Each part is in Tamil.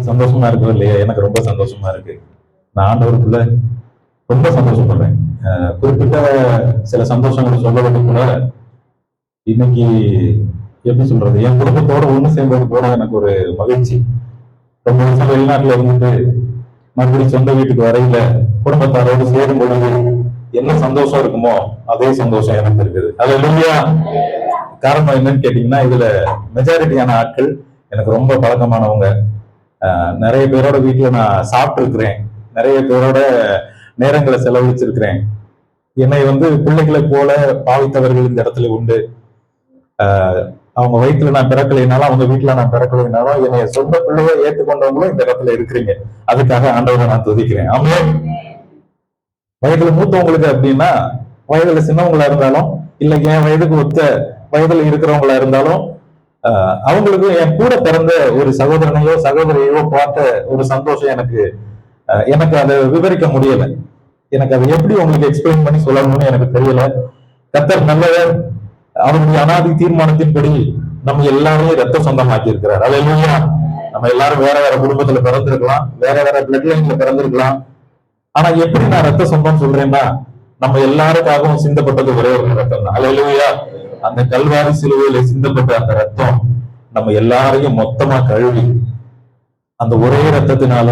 சந்தோஷமா இருக்கோ இல்லையா? எனக்கு ரொம்ப சந்தோஷமா இருக்கு. நான் ஆண்டவருக்குள்ள ரொம்ப சந்தோஷப்படுறேன். குறிப்பிட்ட சில சந்தோஷங்களை சொல்றது கூட இன்னைக்கு எப்படி சொல்றது, என் குடும்பத்தோட ஒண்ணு சேர்ந்தது கூட எனக்கு ஒரு மகிழ்ச்சி. ரொம்ப வருஷம் வெளிநாட்டுல இருந்துட்டு மறுபடியும் சொந்த வீட்டுக்கு வரையில குடும்பத்தாரோடு சேரும் பொழுது என்ன சந்தோஷம் இருக்குமோ அதே சந்தோஷம் எனக்கு இருக்குது. அது இல்லையா? காரணம் என்னன்னு கேட்டீங்கன்னா, இதுல மெஜாரிட்டியான ஆட்கள் எனக்கு ரொம்ப பழக்கமானவங்க. நிறைய பேரோட வீட்டுல நான் சாப்பிட்டு இருக்கிறேன், நிறைய பேரோட நேரங்களை செலவழிச்சிருக்கிறேன். என்னை பிள்ளைகளை போல பாவித்தவர்கள் இந்த இடத்துல உண்டு. அவங்க வயிற்றுல நான் பிறக்கலைனாலும், அவங்க வீட்டுல நான் பிறக்கலைனாலும், என்னைய சொந்த பிள்ளைய ஏற்றுக்கொண்டவங்களும் இந்த இடத்துல இருக்கிறீங்க. அதுக்காக ஆண்டவரை நான் துதிக்கிறேன். ஆமே. வயதுல மூத்தவங்களுக்கு அப்படின்னா, வயதுல சின்னவங்களா இருந்தாலும், இல்ல என் வயதுக்கு ஒத்த வயதுல இருக்கிறவங்களா இருந்தாலும், அவங்களுக்கும் என் கூட பிறந்த ஒரு சகோதரனையோ சகோதரியோ பார்த்த ஒரு சந்தோஷம் எனக்கு அதை விவரிக்க முடியல. எனக்கு அதை எப்படி உங்களுக்கு எக்ஸ்பிளைன் பண்ணி சொல்லணும்னு எனக்கு தெரியல. கர்த்தர் நல்லவர். அவருடைய அனாதி தீர்மானத்தின்படி நம்ம எல்லாரையும் ரத்த சொந்தமாக்கி இருக்கிறார். அல்லேலூயா. நம்ம எல்லாரும் வேற வேற குடும்பத்துல பிறந்திருக்கலாம், வேற வேற பிளட் லைன்ல பிறந்திருக்கலாம். ஆனா எப்படி நான் ரத்த சொந்தம் சொல்றேன்னா, நம்ம எல்லாருக்காகவும் சிந்தப்பட்டது ஒரே ஒரு ரத்தம் தான். அல்லேலூயா. அந்த கல்வாரி சிலுவையில சிந்தப்பட்ட அந்த ரத்தம் நம்ம எல்லாரையும் மொத்தமா கழுவி, அந்த ஒரே ரத்தத்தினால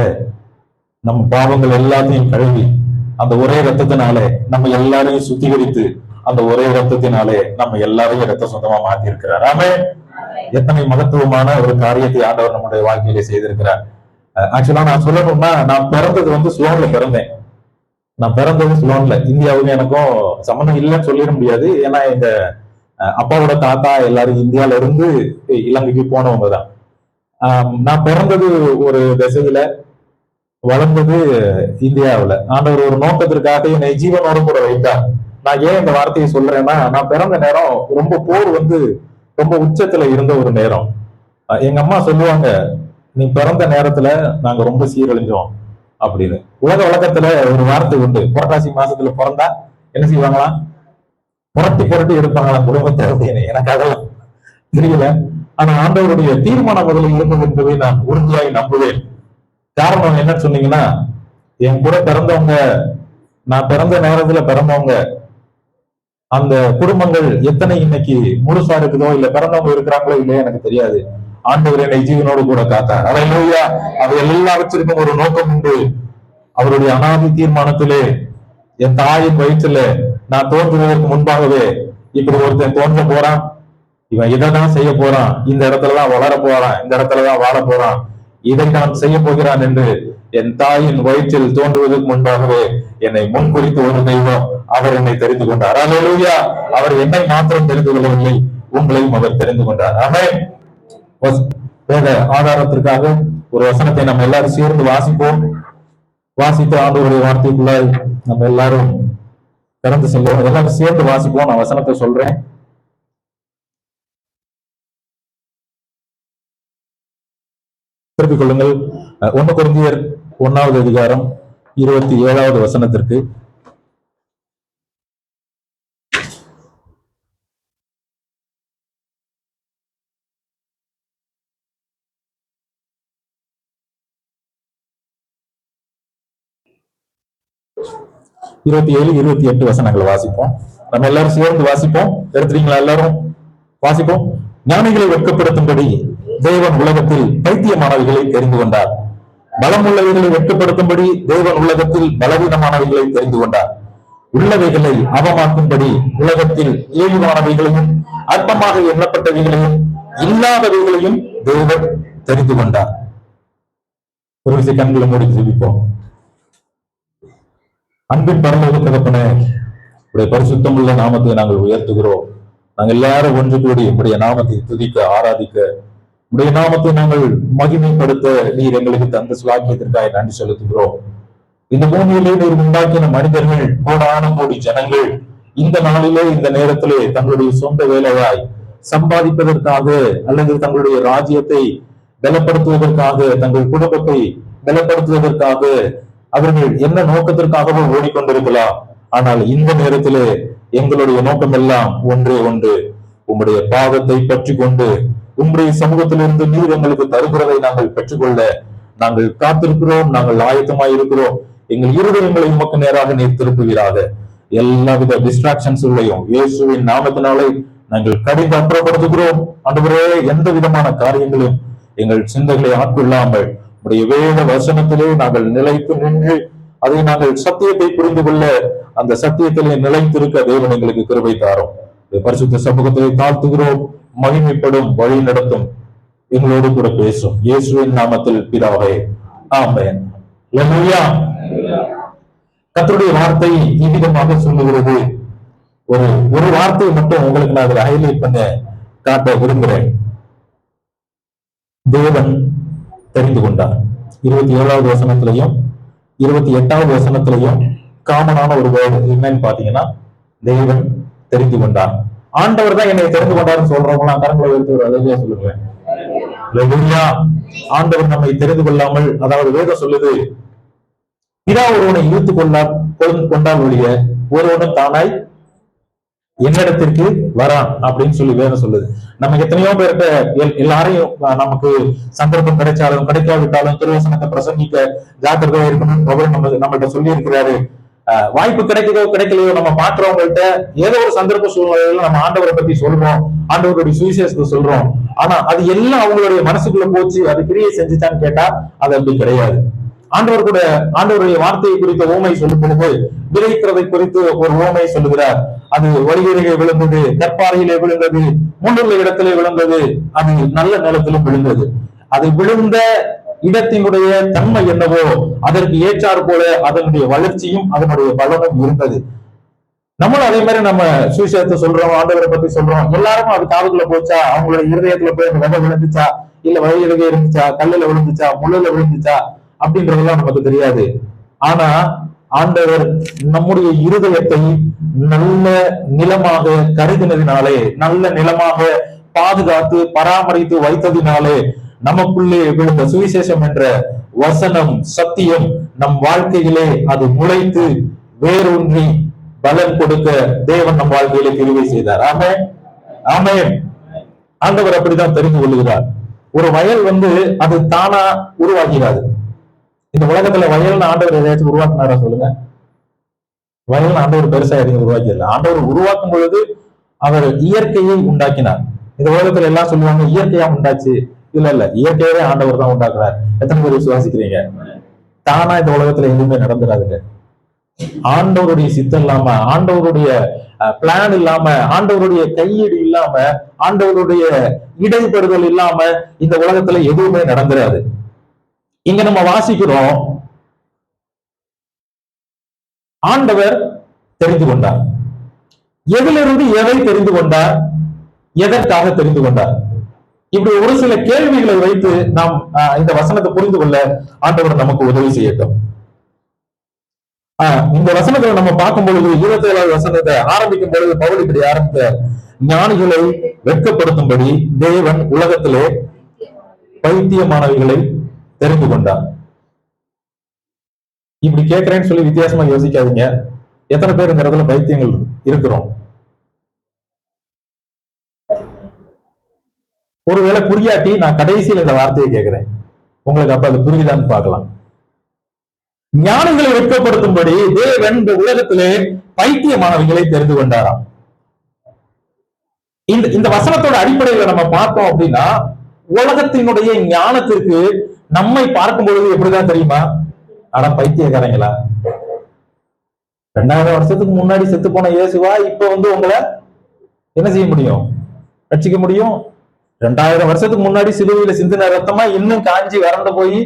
நம்ம பாவங்கள் எல்லாத்தையும் கழுவி, அந்த ஒரே ரத்தத்தினாலே நம்ம எல்லாரையும் சுத்திகரித்து, அந்த ஒரே ரத்தத்தினாலே நம்ம எல்லாரையும் ரத்த சொந்தமா மாத்தி இருக்கிறார். ஆமே. எத்தனை மகத்துவமான ஒரு காரியத்தை ஆண்டவர் நம்முடைய வாழ்க்கையில செய்திருக்கிறார். ஆக்சுவலா நான் சொல்லணும்னா, நான் பிறந்தது ஸ்லோன்ல பிறந்தேன். நான் பிறந்தது ஸ்லோன்ல. இந்தியாவுக்கு எனக்கும் சம்மந்தம் இல்லைன்னு சொல்லிட முடியாது. ஏன்னா எங்க அப்பாவோட தாத்தா எல்லாரும் இந்தியால இருந்து இலங்கைக்கு போனவங்க தான். நான் பிறந்தது ஒரு திசையில, வளர்ந்தது இந்தியாவுல. ஆண்டவர் ஒரு நோக்கத்திற்காக என்னை ஜீவனோட கூட வைத்தார். நான் ஏன் இந்த வார்த்தையை சொல்றேன்னா, நான் பிறந்த நேரம் ரொம்ப போர் ரொம்ப உச்சத்துல இருந்த ஒரு நேரம். எங்க அம்மா சொல்லுவாங்க, நீ பிறந்த நேரத்துல நாங்க ரொம்ப சீரழிஞ்சோம் அப்படின்னு. உலக வழக்கத்துல ஒரு வார்த்தை உண்டு, புரட்டாசி மாசத்துல பிறந்தா என்ன செய்வாங்களாம்? புரட்டி புரட்டி எடுப்பாங்களாம் குடும்பத்தை அப்படின்னு. எனக்கு அதெல்லாம் தெரியல. ஆனா ஆண்டவருடைய தீர்மானம் முதல்ல இருந்தது என்பதை நான் உறுதியாய் நம்புவேன். காரணம் என்னன்னு சொன்னீங்கன்னா, என் கூட பிறந்தவங்க, நான் பிறந்த நேரத்துல பிறந்தவங்க, அந்த குடும்பங்கள் எத்தனை இன்னைக்கு முழுசா இருக்குதோ, இல்ல பிறந்தவங்க இருக்கிறாங்களோ இல்லையா எனக்கு தெரியாது. ஆண்டவர் என்னை ஜீவனோடு கூட காத்தார். அல்லேலூயா. அது எல்லாவற்றிற்கும் ஒரு நோக்கம் உண்டு. அவருடைய அனாதி தீர்மானத்திலே என் தாயின் வயிற்றுல நான் தோன்றுவதற்கு முன்பாகவே இப்படி ஒருத்தன் தோன்ற போறான், இவன் இதைதான் செய்ய போறான், இந்த இடத்துலதான் வளர போறான், இந்த இடத்துலதான் வாழ போறான், இதை நான் செய்ய போகிறான் என்று என் தாயின் வயிற்றில் தோன்றுவதற்கு முன்பாகவே என்னை முன்குறித்து ஒரு தெய்வம் அவர் என்னை தெரிந்து கொண்டார். அல்லேலூயா. அவர் என்னை மாத்திரம் தெரிந்து கொள்ளவில்லை, உங்களையும் அவர் தெரிந்து கொண்டார். ஆமென். வேத ஆதாரத்திற்காக ஒரு வசனத்தை நம்ம எல்லாரும் சேர்ந்து வாசிப்போம். வாசித்து ஆண்டவருடைய வார்த்தைக்குள்ளாய் நம்ம எல்லாரும் கடந்து செல்வோம். எல்லாரும் சேர்ந்து வாசிப்போம். நான் வசனத்தை சொல்றேன். திருப்பிக் கொள்ளுங்கள். 1 கொரிந்தியர் 1வது அதிகாரம் 27வது வசனத்திற்கு. இருபத்தி 27, 28 வசனங்களை வாசிப்போம். நம்ம எல்லாரும் சேர்ந்து வாசிப்போம். எடுத்துறீங்களா? எல்லாரும் வாசிப்போம். ஞானிகளை வெட்கப்படுத்தும்படி தேவன் உலகத்தில் பைத்தியமானவைகளை தெரிந்து கொண்டார். பலம் உள்ளவைகளை வெட்கப்படுத்தும்படி தேவன் உலகத்தில் பலவீனமானவைகளை தெரிந்து கொண்டார். உள்ளவைகளை அவமாக்கும்படி உலகத்தில் ஏழுமானவைகளையும் அற்பமாக எண்ணப்பட்டவைகளையும் இல்லாதவைகளையும் தேவன் தெரிந்து கொண்டார். ஒரு விஷயம் கண்களை மூடி ஜெபிப்போம். அன்பின் பரலோக தகப்பனே, உடைய பரிசுத்தம் உள்ள நாமத்தை நாங்கள் உயர்த்துகிறோம். நாங்கள் எல்லாரும் ஒன்று கூடி உடைய நாமத்தை துதிக்க, ஆராதிக்க, உடைய நாமத்தை நாங்கள் மகிமைப்படுத்த நீர் எங்களுக்கு தந்த சுவாக்கியத்திற்காக நன்றி செலுத்துகிறோம். இந்த பூமியிலே நீர் உண்டாக்கின மனிதர்கள், கோடான கோடி ஜனங்கள் இந்த நாளிலே இந்த நேரத்திலே தங்களுடைய சொந்த வேலையாய் சம்பாதிப்பதற்காக அல்லது தங்களுடைய ராஜ்யத்தை பலப்படுத்துவதற்காக, தங்கள் குடும்பத்தை பலப்படுத்துவதற்காக அவர்கள் என்ன நோக்கத்திற்காகவோ ஓடிக்கொண்டிருக்கலாம். ஆனால் இந்த நேரத்திலே எங்களுடைய நோக்கம் எல்லாம் ஒன்றே ஒன்று, உம்முடைய பாதத்தை பற்றி கொண்டு உம்முடைய சமூகத்திலிருந்து நீர் எங்களுக்கு தருகிறதை நாங்கள் பெற்றுக்கொள்ள நாங்கள் காத்திருக்கிறோம், நாங்கள் ஆயத்தமாய் இருக்கிறோம். எங்கள் இருதயங்களை உமக்கு நேராக நீர் திருப்புவீராக. எல்லாவித டிஸ்ட்ராக்ஷன்ஸ்களையும் இயேசுவின் நாமத்தினாலே நாங்கள் கடிந்து அப்புறப்படுத்துகிறோம். ஆண்டவரே, எந்த விதமான காரியங்களும் எங்கள் சிந்தைகளை ஆட்கொள்ளாமல் உடைய வேத வசனத்திலே நாங்கள் நிலைத்து நின்று அதை நாங்கள் சத்தியத்தை புரிந்து கொள்ள அந்த சத்தியத்திலே நிலைத்திருக்க தேவன் எங்களுக்கு கிருபை தாரும். பரிசுத்த சமூகத்திலே தாழ்த்துகிறோம். மகிமைப்படும், வழி நடத்தும், எங்களோடு கூட பேசும் இயேசுவின் நாமத்தில் பிதாவே, ஆமென். அல்லேலூயா. கர்த்தருடைய வார்த்தை இவ்விதமாக சொல்லுகிறது. ஒரு வார்த்தையை மட்டும் உங்களுக்கு நான் அதில் ஹைலைட் பண்ண காட்ட விரும்புகிறேன். தேவன் தெரிந்து கொண்டார். 27வது வசனத்திலையும் 28வது வசனத்திலையும் காமனான ஒரு வேர்டு என்னன்னு பாத்தீங்கன்னா, தேவன் தெரிந்து கொண்டார். ஆண்டவர் தான் என்னை தெரிந்து கொண்டார்னு சொல்றவங்களாம் கரங்களை எடுத்து சொல்லுங்களேன். ஆண்டவர் நம்மை தெரிந்து கொள்ளாமல், அதாவது வேதம் சொல்லுது, பிதா ஒருவனை இழுத்து கொண்டால் ஒழிய ஒருவனும் தானாய் என்னிடத்திற்கு வரான் அப்படின்னு சொல்லி வேதம் சொல்லுது. நம்ம எத்தனையோ பேர்கிட்ட எல்லாரையும் நமக்கு சந்தர்ப்பம் கிடைச்சாலும் கிடைக்காவிட்டாலும் திருவசனத்தை பிரசங்கிக்க ஜாக்கிரதையா இருக்கணும் நம்மகிட்ட சொல்லி இருக்கிறாரு. வாய்ப்பு கிடைக்குதோ கிடைக்கலையோ நம்ம பாக்குறவங்கள்ட்ட ஏதோ ஒரு சந்தர்ப்ப சூழ்நிலையில நம்ம ஆண்டவரை பத்தி சொல்றோம், ஆண்டவருடைய சுவிசேஷத்தை சொல்றோம். ஆனா அது எல்லாம் அவங்களுடைய மனசுக்குள்ள போச்சு, அது கிரியை செஞ்சுச்சான்னு கேட்டா அது அப்படி கிடையாது. ஆண்டவருடைய வார்த்தையை குறித்த ஓமை சொல்லும் பொழுது விதைக்கிறதை குறித்து ஒரு ஓமை சொல்லுகிறார். அது வழியருகே விழுந்தது, கற்பாறையிலே விழுந்தது, முன்னுள்ள இடத்திலே விழுந்தது, அது நல்ல நிலத்திலும் விழுந்தது. அது விழுந்த இடத்தினுடைய தன்மை என்னவோ அதற்கு ஏற்றாறு போல அதனுடைய வளர்ச்சியும் அதனுடைய பலனும் இருந்தது. நம்மளும் அதே மாதிரி நம்ம சுவிசேஷத்தை சொல்றோம், ஆண்டவரை பத்தி சொல்றோம். எல்லாரும் அது காதுக்குள்ள போச்சா, அவங்களோட இருதயத்துல போய் அந்த விதை விழுந்துச்சா, இல்ல வழியருகே இருந்துச்சா, கல்லுல விழுந்துச்சா, முள்ளுல விழுந்துச்சா அப்படின்றதெல்லாம் நமக்கு தெரியாது. ஆனா ஆண்டவர் நம்முடைய இருதயத்தை நல்ல நிலமாக கருதினதினாலே, நல்ல நிலமாக பாதுகாத்து பராமரித்து வைத்ததினாலே நமக்குள்ளே விழுந்த சுவிசேஷம் என்ற வசனம், சத்தியம் நம் வாழ்க்கையிலே அது முளைத்து வேரூன்றி பலன் கொடுக்க தேவன் நம் வாழ்க்கையிலே கிருபை செய்தார். ஆமென், ஆமென். ஆண்டவர் அப்படிதான் தெரிந்து கொள்ளுகிறார். ஒரு வயல் அது தானா உருவாகிறாது. இந்த உலகத்துல வயல்னு ஆண்டவர் எதையாச்சும் உருவாக்குனாரா சொல்லுங்க? வயல் ஆண்டவர் பெருசா எதையும் உருவாக்கல. ஆண்டவர் உருவாக்கும் பொழுது அவர் இயற்கையை உண்டாக்கினார். இந்த உலகத்துல எல்லாம் சொல்லுவாங்க இயற்கையா உண்டாச்சு. இல்ல, இயற்கையவே ஆண்டவர் தான் உண்டாக்குறார். எத்தனை பேர் விசுவாசிக்கிறீங்க? தானா இந்த உலகத்துல எதுவுமே நடந்துடாதுங்க. ஆண்டவருடைய சித்தம் இல்லாம, ஆண்டவருடைய பிளான் இல்லாம, ஆண்டவருடைய கையீடு இல்லாம, ஆண்டவருடைய இடைப்படுதல் இல்லாம இந்த உலகத்துல எதுவுமே நடந்துடாது. இங்க நம்ம வாசிக்கிறோம், ஆண்டவர் தெரிந்து கொண்டார். எதிலிருந்து எதை தெரிந்து கொண்டார், எதற்காக தெரிந்து கொண்டார்? இப்படி ஒரு சில கேள்விகளை வைத்து நாம் இந்த வசனத்தை புரிந்து கொள்ள ஆண்டவர் நமக்கு உதவி செய்யட்டும். இந்த வசனத்தை நம்ம பார்க்கும் பொழுது 27வது வசனத்தை ஆரம்பிக்கும் பொழுது பவுல் இப்படி ஆரம்பித்த, ஞானிகளை வெட்கப்படுத்தும்படி தேவன் உலகத்திலே பைத்தியமானவைகளை தெரிந்து கொண்டார். இப்படி கேட்கிறேன்னு சொல்லி வித்தியாசமா யோசிக்காதீங்க. எத்தனை பேர் இந்த இடத்துல பைத்தியங்கள் இருக்கிறோம்? ஒருவேளை புரியாட்டி நான் கடைசியில் இந்த வார்த்தையை கேட்கிறேன், உங்களுக்கு அப்ப அது புரியுதான்னு பார்க்கலாம். ஞானிகளை வெட்கப்படுத்தும்படி தேவன் இந்த உலகத்திலே பைத்தியமானவைகளை தெரிந்து கொண்டாராம். இந்த வசனத்தோட அடிப்படையில நம்ம பார்த்தோம் அப்படின்னா, உலகத்தினுடைய ஞானத்திற்கு நம்மை பார்க்கும் பொழுது எப்படிதான் தெரியுமா? ஆனா பைத்தியக்காரங்களா, 2000 வருஷத்துக்கு முன்னாடி செத்து போன இயேசுவா இப்ப உங்களை என்ன செய்ய முடியும்? ரட்சிக்க முடியும்? 2000 வருஷத்துக்கு முன்னாடி சிலுவையில சிந்தின ரத்தமா இன்னும் காஞ்சி வறண்டு போய்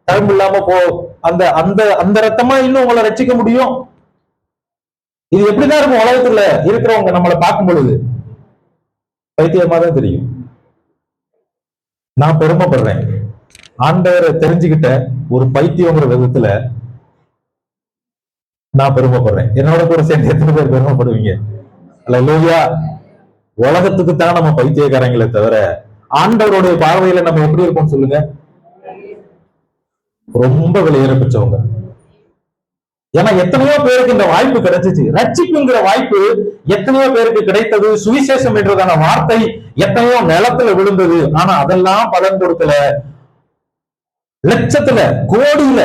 தழும்பு இல்லாம அந்த அந்த அந்த ரத்தமா இன்னும் உங்களை ரட்சிக்க முடியும்? இது எப்படிதான் இருக்கும்? உலகத்துல இருக்கிறவங்க நம்மளை பார்க்கும் பொழுது பைத்தியமா தான் தெரியும். நான் பெருமைப்படுறேன், ஆண்டவரை தெரிஞ்சுக்கிட்ட ஒரு பைத்தியங்கிற விதத்துல நான் பெருமைப்படுறேன். என்னோட கூட சேர்ந்து எத்தனை பேர் பெருமைப்படுவீங்க? அல்லேலூயா. உலகத்துக்கு தான் நம்ம பைத்தியக்காரங்களே தவிர ஆண்டவருடைய பார்வையில நம்ம எப்படி இருக்கோம் சொல்லுங்க? ரொம்ப விலையேற பெற்றவங்க. ஏன்னா எத்தனையோ பேருக்கு இந்த வாய்ப்பு கிடைச்சிச்சு. ரட்சிப்புங்கிற வாய்ப்பு எத்தனையோ பேருக்கு கிடைத்தது. சுவிசேஷம் என்றதான வார்த்தை எத்தனையோ நிலத்துல விழுந்தது. ஆனா அதெல்லாம் பலன் கொடுக்கல. லட்சத்துல கோடியில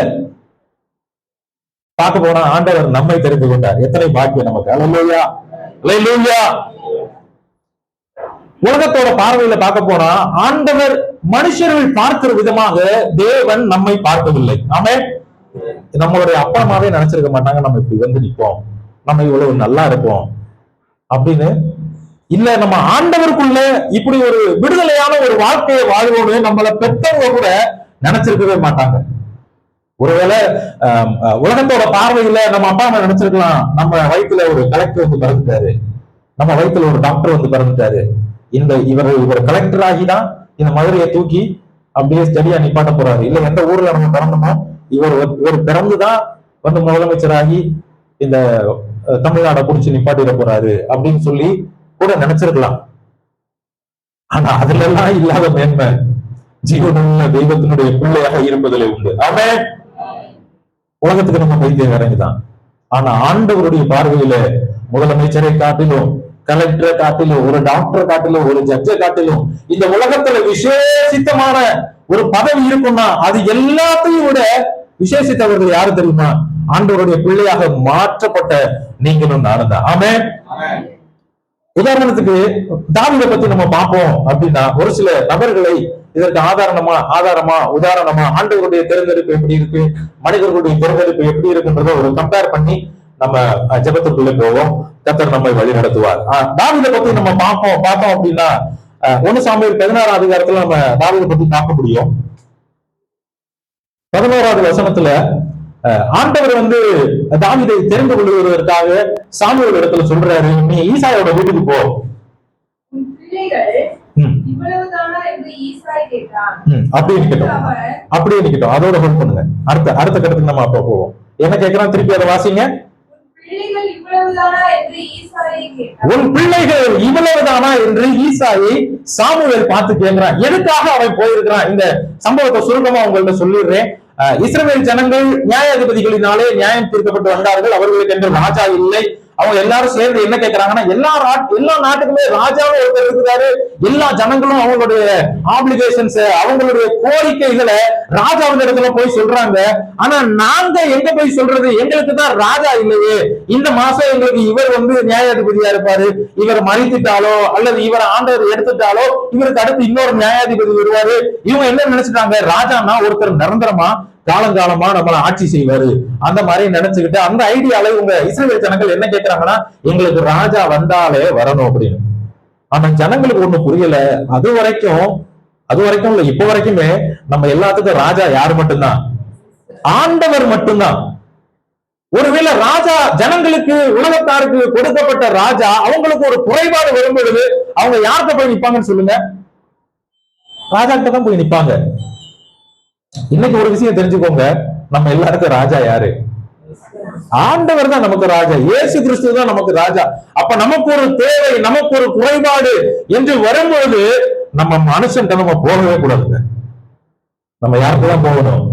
பார்க்க போனா ஆண்டவர் நம்மை தெரிந்து கொண்டார். எத்தனை பாக்கியம் நமக்கு. அல்லேலூயா, அல்லேலூயா. உலகத்தோட பார்வையில பார்க்க போனா ஆண்டவர் மனுஷர்கள் பார்க்கிற விதமாக தேவன் நம்மை பார்க்கவில்லை. ஆமென். நம்மளுடைய அப்பா அம்மாவே நினைச்சிருக்க மாட்டாங்க நம்ம இப்படி வந்து நிற்போம், நம்ம இவ்வளவு நல்லா இருப்போம் அப்படின்னு. இல்ல நம்ம ஆண்டவருக்குள்ள இப்படி ஒரு விடுதலையான ஒரு வாழ்க்கையை வாழ்வோம்னு நம்மளை பெற்றவங்க கூட நினைச்சிருக்கவே மாட்டாங்க. ஒருவேளை உலகத்தோட பார்வையில நம்ம அப்பா அம்மா நினைச்சிருக்கலாம், நம்ம வயிற்றுல ஒரு கலெக்டர் வந்து பிறந்துட்டாரு, நம்ம வயிற்றுல ஒரு டாக்டர் வந்து பிறந்துட்டாரு, இவர் கலெக்டர் ஆகிதான் இந்த மதுரையை தூக்கி அப்படியே ஸ்டடியா நிப்பாட்ட போறாரு. இல்ல எந்த ஊர்ல நம்ம பிறந்தோமோ இவர் பிறந்துதான் வந்து முதலமைச்சராகி இந்த தமிழ்நாடை புடிச்சு நிப்பாட்டிட போறாரு அப்படின்னு சொல்லி கூட நினைச்சிருக்கலாம். ஆனா அதுல எல்லாம் இல்லாத மேன்மை ஜீவனுள்ள தெய்வத்தினுடைய பிள்ளையாக இருப்பதிலே உண்டு. ஆமென். உலகத்துக்கு நம்ம பைத்தியக்காரங்கதான். ஆனா ஆண்டவருடைய பார்வையில முதலமைச்சரை காட்டிலும், கலெக்டரை காட்டிலும், ஒரு டாக்டரை காட்டிலும், ஒரு ஜட்ஜை காட்டிலும் இந்த உலகத்துல விசேஷித்தமான ஒரு பதவி இருக்கும்னா அது எல்லாத்தையும் விட விசேஷித்தவர்கள் யாரு தெரியுமா? ஆண்டவருடைய பிள்ளையாக மாற்றப்பட்ட நீங்களும் நானும் தான். ஆமென். உதாரணத்துக்கு தாவீதை பத்தி நம்ம பார்ப்போம் அப்படின்னா ஒரு சில நபர்களை இதற்கு ஆதாரமா உதாரணமா ஆண்டவருடைய தேர்ந்தெடுப்பு எப்படி இருக்கு, மனிதர்களுடைய தேர்ந்தெடுப்பு எப்படி இருக்குன்றத ஒரு கம்பேர் பண்ணி நம்ம ஜெபத்துக்குள்ள போவோம். கர்த்தர் நம்மை வழி நடத்துவார். தாவீதை பத்தி நம்ம பார்த்தோம் அப்படின்னா 1 சாமுவேல் 16 அதிகாரத்துல நம்ம தாவீதை பத்தி பார்க்க முடியும். 11வது வசனத்துல ஆண்டவர் வந்து தாவீதை தெரிந்து கொள்வதற்காக சாமுவேல் இடத்துல சொல்றாரு, நீ ஈசாயோட வீட்டுக்கு போ. அப்படியே நிக்கட்டும். அதோட ஹோல்ட் பண்ணுங்க. அடுத்த கட்டத்துக்கு நம்ம அப்ப போவோம். என்ன கேட்கிறான் திருப்பி அதை வாசிங்க. உன் பிள்ளைகள் இவ்வளவுதானா என்று ஈசாயை சாமுவேல் பார்த்து கேட்கிறான். எதுக்காக அவன் போயிருக்கிறான்? இந்த சம்பவத்தை சுருக்கமா உங்கள்ட்ட சொல்லிடுறேன். இஸ்ரவேல் ஜனங்கள் நியாயாதிபதிகளினாலே நியாயம் தீர்க்கப்பட்டு வந்தார்கள். அவர்களுக்கு என்று ராஜா இல்லை. அவங்க எல்லாரும் சேர்ந்து என்ன கேட்கிறாங்கன்னா, எல்லா நாட்டுக்குமே ராஜாவும் ஒருத்தர் இருக்கிறாரு. எல்லா ஜனங்களும் அவங்களுடைய ஆப்ளிகேஷன்ஸ், அவங்களுடைய கோரிக்கைகளை ராஜாவின் இடத்துல போய் சொல்றாங்க. ஆனா நாங்க எங்க போய் சொல்றது? எங்களுக்கு தான் ராஜா இல்லையே. இந்த மாசம் எங்களுக்கு இவர் வந்து நியாயாதிபதியா இருப்பாரு, இவர் மறித்துட்டாலோ அல்லது இவர் ஆண்டவர் எடுத்துட்டாலோ இவருக்கு அடுத்து இன்னொரு நியாயாதிபதி வருவாரு. இவங்க என்ன நினைச்சிட்டாங்க? ராஜானா ஒருத்தர் நிரந்தரமா காலங்காலமா நம்மளை ஆட்சி செய்வாரு அந்த மாதிரி நினைச்சுக்கிட்டு அந்த ஐடியால இவங்க இஸ்ரவேல் ஜனங்கள் என்ன கேட்கிறாங்கன்னா, எங்களுக்கு ராஜா வந்தாலே வரணும் அப்படின்னு. ஆனா ஜனங்களுக்கு ஒண்ணு புரியல. அது வரைக்கும் இல்ல, இப்ப வரைக்குமே நம்ம எல்லாத்துக்கும் ராஜா யாரு மட்டும்தான்? ஆண்டவர் மட்டும்தான். ஒருவேளை ராஜா ஜனங்களுக்கு உலகத்தாருக்கு கொடுக்கப்பட்ட ராஜா அவங்களுக்கு ஒரு குறைபாடு வரும் பொழுது அவங்க யார்கிட்ட போய் நிப்பாங்கன்னு சொல்லுங்க? ராஜா கிட்ட தான் போய் நிப்பாங்க. இன்னைக்கு ஒரு விஷயம் தெரிஞ்சுக்கோங்க, நம்ம எல்லாருக்கும் ராஜா யாரு? ஆண்டவர் தான் நமக்கு ராஜா. இயேசு கிறிஸ்து தான் நமக்கு ராஜா. அப்ப நமக்கு ஒரு தேவை, நமக்கு ஒரு குறைபாடு என்று வரும்பொழுது நம்ம மனுஷன் நம்ம போகவே கூடாதுங்க. நம்ம யாருக்கு தான் போகணும்?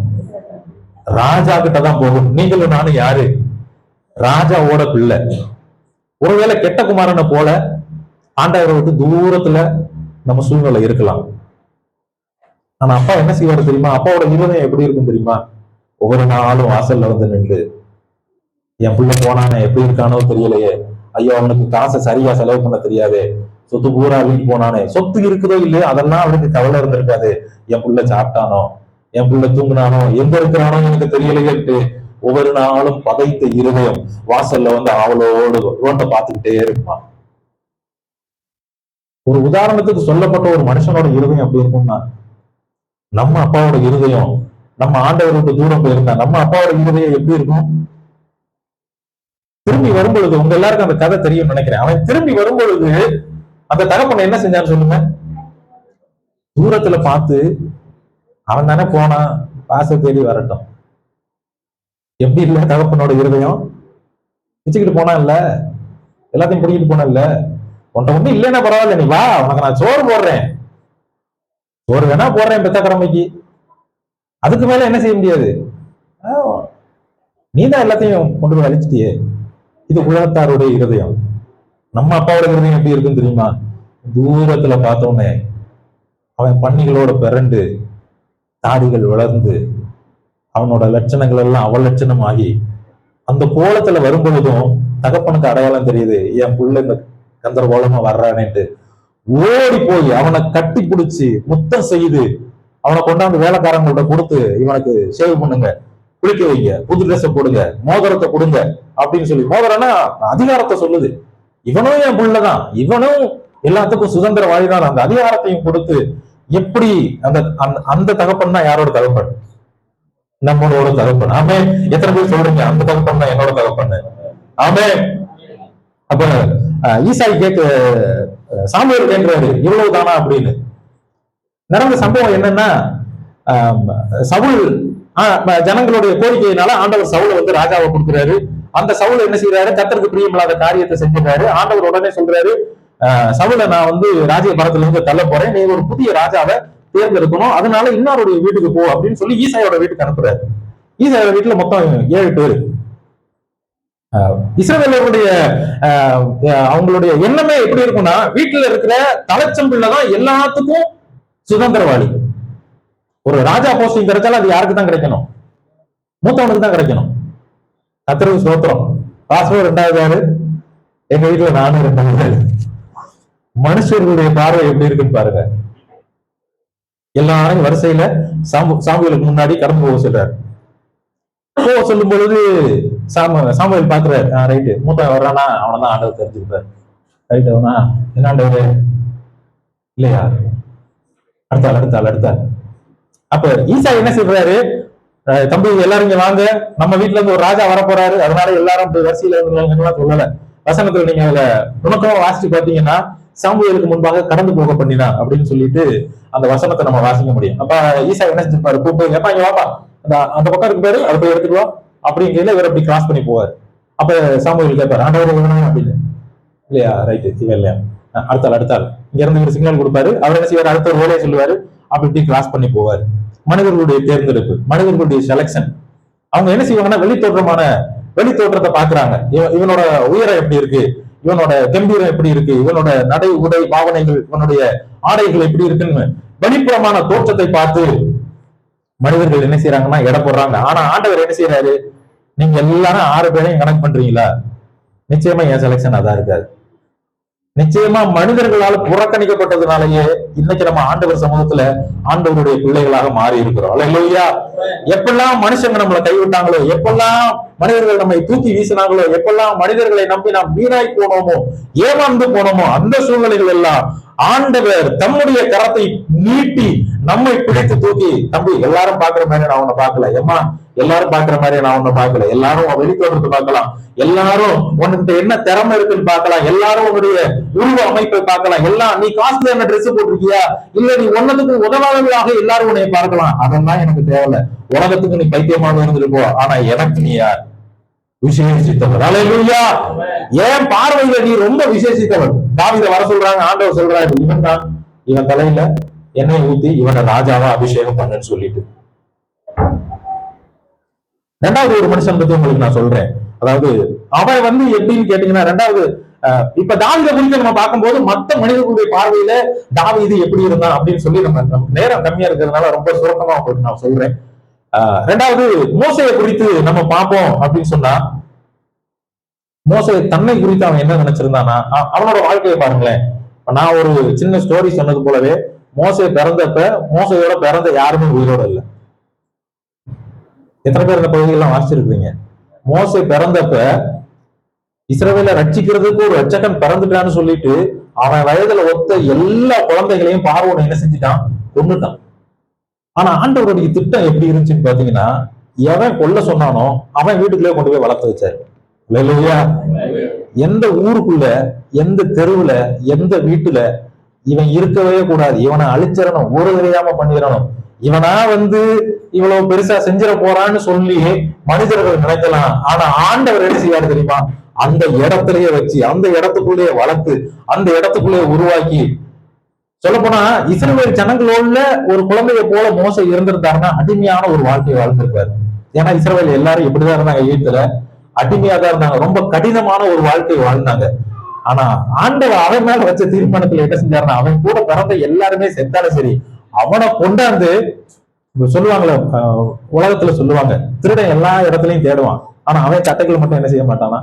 ராஜா கிட்ட தான் போகணும். நீங்களும் நானும் யாரு? ராஜாவோட பிள்ளை. ஒருவேளை கெட்ட குமாரனை போல ஆண்டவரை விட்டு தூரத்துல நம்ம சூழ்நிலை இருக்கலாம். ஆனா அப்பா என்ன செய்வாரு தெரியுமா? அப்பாவோட இருதயம் எப்படி இருக்கும் தெரியுமா? ஒவ்வொரு நாளும் வாசல்ல வந்து நின்று, என் பிள்ளை போனானே எப்படி இருக்கானோ தெரியலையே, ஐயோ அவனுக்கு காசை சரியா செலவு பண்ண தெரியாது, சொத்து பூரா வீட்டு போனானே, சொத்து இருக்குதோ இல்லையோ அதெல்லாம் அவனுக்கு கவலை இருந்திருக்காது, என் பிள்ளை சாப்பிட்டானோ, என் பிள்ளை தூங்கினானோ, எங்க இருக்கிறானோ எனக்கு தெரியலையேட்டு ஒவ்வொரு நாளும் பதைத்த இருதயம் வாசல்ல வந்து அவளோடு ரோட்டை பார்த்துக்கிட்டே இருக்குமா. ஒரு உதாரணத்துக்கு சொல்லப்பட்ட ஒரு மனுஷனோட இருதயம் அப்படி இருக்கும்னா, நம்ம அப்பாவோட இருதயம், நம்ம ஆண்டவர் விட்டு தூரம் போயிருந்தா நம்ம அப்பாவோட இருதயம் எப்படி இருக்கும்? திரும்பி வரும்பொழுது, உங்க எல்லாருக்கும் அந்த கதை தெரியும் நினைக்கிறேன். அவன் திரும்பி வரும்பொழுது அந்த தகப்பனை என்ன செஞ்சான்னு சொல்லுங்க? தூரத்துல பார்த்து, அவன் தானே போனா, பாச தேடி வரட்டும். எப்படி இல்ல தகப்பனோட இருதயம்? பிச்சுக்கிட்டு போனா இல்ல, எல்லாத்தையும் பிடிக்கிட்டு போனா இல்ல, உன்ட்ட ஒண்ணு இல்லைன்னா பரவாயில்ல, நீ வா, உனக்கு நான் சோறு போடுறேன், சோறு வேணா போடுறேன் பெத்த கடமைக்கு, அதுக்கு மேல என்ன செய்ய முடியாது, நீதான் எல்லாத்தையும் கொண்டு போய் அழிச்சிட்டியே. இது உலகத்தாருடைய இருதயம். நம்ம அப்பாவோட இருதயம் எப்படி இருக்குன்னு தெரியுமா? தூரத்துல பார்த்தோன்னே அவன் பன்னிகளோட பிறண்டு தாடிகள் வளர்ந்து அவனோட லட்சணங்கள் எல்லாம் அவள் லட்சணம் ஆகி அந்த கோலத்துல வரும்பொழுதும் தகப்பனுக்கு அடையாளம் தெரியுது, என் புள்ள இந்த கந்தரகோலமா வர்றானேட்டு ஓடி போய் அவனை கட்டி பிடிச்சி முத்தம் செய்து அவனை கொண்டாந்து வேலைக்காரங்கள்ட்ட கொடுத்து இவனுக்கு சேவ் பண்ணுங்க, குளிக்க வைங்க, புது ட்ரெஸ் போடுங்க, மோதிரத்தை கொடுங்க அப்படின்னு சொல்லி, மோதிரம்னா அதிகாரத்தை சொல்லுது, இவனும் என் புள்ளதான், இவனும் எல்லாத்துக்கும் சுதந்திர வாழ்கிறான், அந்த அதிகாரத்தையும் கொடுத்து எப்படி அந்த அந்த தகப்பன் தான் யாரோட தகப்பன்? நம்மளோட தகப்பன். ஆமே. எத்தனை பேர் சொல்றீங்க அந்த தகப்பன் தான் என்னோட தகப்பன்? ஆமே. அப்ப ஈசாய் சாமுவேல் கேட்கிறாரு இவ்வளவு தானா அப்படின்னு. நடந்த சம்பவம் என்னன்னா, சவுல் ஜனங்களுடைய கோரிக்கையினால ஆண்டவர் சவுல வந்து ராஜாவை கொடுக்கிறாரு. அந்த சவுல் என்ன செய்யறாரு? கர்த்தருக்கு பிரியமில்லாத காரியத்தை செஞ்சிருக்காரு. ஆண்டவர் உடனே சொல்றாரு, சவுல நான் வந்து ராஜ்ய பரத்துல இருந்து தள்ள போறேன், நீ ஒரு புதிய ராஜாவை தேர்ந்தெடுக்கணும், அதனால இன்னொருடைய வீட்டுக்கு போ அப்படின்னு சொல்லி ஈசாயோட வீட்டுக்கு அனுப்புறாரு. ஈசாயோட வீட்டுல மொத்தம் 7 பேர். இஸ்ரவேலருடைய அவங்களுடைய எண்ணமே எப்படி இருக்கும்னா, வீட்டுல இருக்கிற தலைச்சம்பிள்ளதான் எல்லாத்துக்கும் சுதந்திரவாளி. ஒரு ராஜா போஸ்டிங் கிடைச்சாலும் அது யாருக்கு தான் கிடைக்கணும்? மூத்தவனுக்கு தான் கிடைக்கணும். கர்த்தருக்கு ஸ்தோத்திரம். பாஸ்போர்ட் 2வது யாரு? எங்க வீட்டுல நானும் 2வது. மனுஷர்களுடைய பார்வை எப்படி இருக்குன்னு பாருங்க. எல்லாரும் வரிசையில சாமுவேலுக்கு முன்னாடி கடந்து போக சொல்றாரு. சொல்லும் பொழுது சாமுவேல் பாக்குறாரு, ரைட்டு மூத்த வர்றானா அவனதான் ஆண்டவர் தெரிஞ்சுக்கிட்டாரு. ரைட் அவனா என்ன ஆண்டவரு இல்லையா? அடுத்தாள். அப்ப ஈசா என்ன செய்யறாரு? தம்பி எல்லாரும் இங்க வாங்க, நம்ம வீட்டுல இருந்து ஒரு ராஜா வரப்போறாரு, அதனால எல்லாரும் வரிசையில சொல்லல. வசனத்துல நீங்க அதுல நுணுக்கமா வாசிச்சு பாத்தீங்கன்னா, சாமுவேலுக்கு முன்பாக கடந்து போக பண்ணினா அப்படின்னு சொல்லிட்டு அந்த வசனத்தை நம்ம வாசிக்க முடியும். அப்ப ஈசா என்ன செஞ்சிருப்பாரு? கூப்பிட்டு எப்பா இங்க வாப்பா, அந்த பக்கம் இருக்கு பேரு, அதை போய் எடுத்துட்டு வா அப்படிங்கிறத இவர் அப்படி கிராஸ் பண்ணி போவார். அப்ப சாமுவேல் கேட்பாரு, ஆண்டவர் அப்படின்னு இல்லையா? ரைட்டு இவன் இல்லையா? அடுத்தாள் இங்க இருந்து ஒரு சிக்னல் கொடுப்பாரு. அவர் என்ன செய்வாரு? அடுத்த ஒரு வேலையை சொல்லுவாரு. அப்படி கிராஸ் பண்ணி போவார். மனிதர்களுடைய தேர்ந்தெடுப்பு, மனிதர்களுடைய செலக்ஷன். அவங்க என்ன செய்வாங்கன்னா, வெளி தோற்றத்தை பாக்குறாங்க. இவனோட உயரம் எப்படி இருக்கு, இவனோட கம்பீரம் எப்படி இருக்கு, இவனோட நடை உடை பாவனைகள், இவனுடைய ஆடைகள் எப்படி இருக்குன்னு வெளிப்புறமான தோற்றத்தை பார்த்து மனிதர்கள் என்ன செய்யறாங்கன்னா எடை போடுறாங்க. ஆனா ஆண்டவர் என்ன செய்யறாரு? நீங்க எல்லாரும் 6 பேரையும் கனெக்ட் பண்றீங்களா? நிச்சயமா என் செலக்ஷன் அதான் இருக்காது. நிச்சயமா மனிதர்களால் புறக்கணிக்கப்பட்டதுனாலயே இன்னைக்கு நம்ம ஆண்டவர் சமூகத்துல ஆண்டவருடைய பிள்ளைகளாக மாறி இருக்கிறோம். அல்லேலூயா. எப்பெல்லாம் மனுஷங்க நம்மளை கைவிட்டாங்களோ, எப்பெல்லாம் மனிதர்கள் நம்மை தூக்கி வீசினாங்களோ, எப்பெல்லாம் மனிதர்களை நம்பி நாம் வீணாய் போனோமோ, ஏமாந்து போனோமோ, அந்த சூழ்நிலைகள் எல்லாம் ஆண்டவர் தம்முடைய கரத்தை நீட்டி நம்மை பிடித்து தூக்கி, தம்பி எல்லாரும் பாக்குற மாதிரி நான் உன்னை பார்க்கல, ஏமா எல்லாரும் பாக்குற மாதிரி நான் உன்னை பார்க்கல, எல்லாரும் வெளித்தோற்றத்தை பார்க்கலாம், எல்லாரும் உன்கிட்ட என்ன திறமை இருக்குன்னு பார்க்கலாம், எல்லாரும் உன்னுடைய உருவ அமைப்பை பார்க்கலாம், எல்லாம் நீ காஸ்ட்லியான ட்ரெஸ் போட்டிருக்கியா, இல்ல நீ ஒன்னதுக்கு உதவாதவர்களாக எல்லாரும் உன்னை பார்க்கலாம், அதெல்லாம் எனக்கு தேவையில்ல. உலகத்துக்கு நீ பைத்தியமாக இருந்துட்டு போ, ஆனா எனக்கு நீ யார்? விசேஷித்தவர். அல்லேலூயா. ஏன் பார்வையில நீ ரொம்ப விசேஷித்தவர். தாவீதை வர சொல்றாங்க, ஆண்டவர் சொல்றாரு, இவன் தான், இவன் தலையில எண்ணெய் ஊத்தி இவனை ராஜாவா அபிஷேகம் பண்ணுன்னு சொல்லிட்டு. 2வது ஒரு மனுஷன் பத்தி உங்களுக்கு நான் சொல்றேன். அதாவது அவன் வந்து எப்படின்னு கேட்டீங்கன்னா, 2வது இப்ப தாவீதை குறித்து நம்ம பார்க்கும்போது மத்த மனிதர்களுடைய பார்வையில தாவீது எப்படி இருந்தான் அப்படின்னு சொல்லி நமக்கு நேரம் கம்மியா இருக்கிறதுனால ரொம்ப சுருக்கமா உங்களுக்கு நான் சொல்றேன். 2வது மோசையை குறித்து நம்ம பார்ப்போம் அப்படின்னு சொன்னா, மோசே தன்னை குறித்து அவன் என்ன நினைச்சிருந்தானா, அவனோட வாழ்க்கையை பாருங்களேன். நான் ஒரு சின்ன ஸ்டோரி சொன்னது போலவே, மோசே பிறந்தப்ப மோசையோட பிறந்த யாருமே உயிரோட இல்லை. எத்தனை பேர் இந்த பகுதியெல்லாம் வாசிச்சிருக்கீங்க? மோசே பிறந்தப்ப இஸ்ரவேலை ரட்சிக்கிறதுக்கு ஒரு ரட்சகன் பிறந்துட்டான்னு சொல்லிட்டு அவன் வயதுல ஒத்த எல்லா குழந்தைகளையும் பார்வோன் என்ன செஞ்சுட்டான்? கொன்னுட்டான். ஆனா ஆண்டவருடைய திட்டம் எப்படி இருந்துச்சுன்னு பாத்தீங்கன்னா, எவன் கொல்ல சொன்னானோ அவன் வீட்டுக்குள்ளே கொண்டு போய் வளர்த்து வச்சாரு. அல்லேலூயா. எந்த ஊருக்குள்ள, எந்த தெருவுல, எந்த வீட்டுல இவன் இருக்கவே கூடாது, இவனை அழிச்சிடணும், ஊரு தெரியாம பண்ணிடணும், இவனா வந்து இவ்வளவு பெருசா செஞ்சிட போறான்னு சொல்லி மனிதர்கள் நினைக்கலாம். ஆனா ஆண்டவர் என்ன செய்வாரு தெரியுமா? அந்த இடத்திலேயே வச்சு, அந்த இடத்துக்குள்ளேயே வளர்த்து, அந்த இடத்துக்குள்ளேயே உருவாக்கி, சொல்ல போனா இஸ்ரவேல் ஜனங்களோட ஒரு குழந்தைய போல மோசே இருந்திருந்தாருன்னா அடிமையான ஒரு வாழ்க்கையை வாழ்ந்திருப்பாரு. ஏன்னா இஸ்ரவேல் எல்லாரும் எப்படிதான் இருந்தாங்க? எகிப்துல அடிமையா தான் இருந்தாங்க, ரொம்ப கடினமான ஒரு வாழ்க்கையை வாழ்ந்தாங்க. ஆனா ஆண்டவர் அவன் மேல வச்ச தீர்மானத்துல என்ன செஞ்சாருன்னா, அவன் கூட பிறந்த எல்லாருமே செத்தாலும் சரி, அவனை கொண்டாந்து இப்ப சொல்லுவாங்களே, உலகத்துல சொல்லுவாங்க, திருடன் எல்லா இடத்துலயும் தேடுவான், ஆனா அவன் சட்டைகள் மட்டும் என்ன செய்ய மாட்டானா,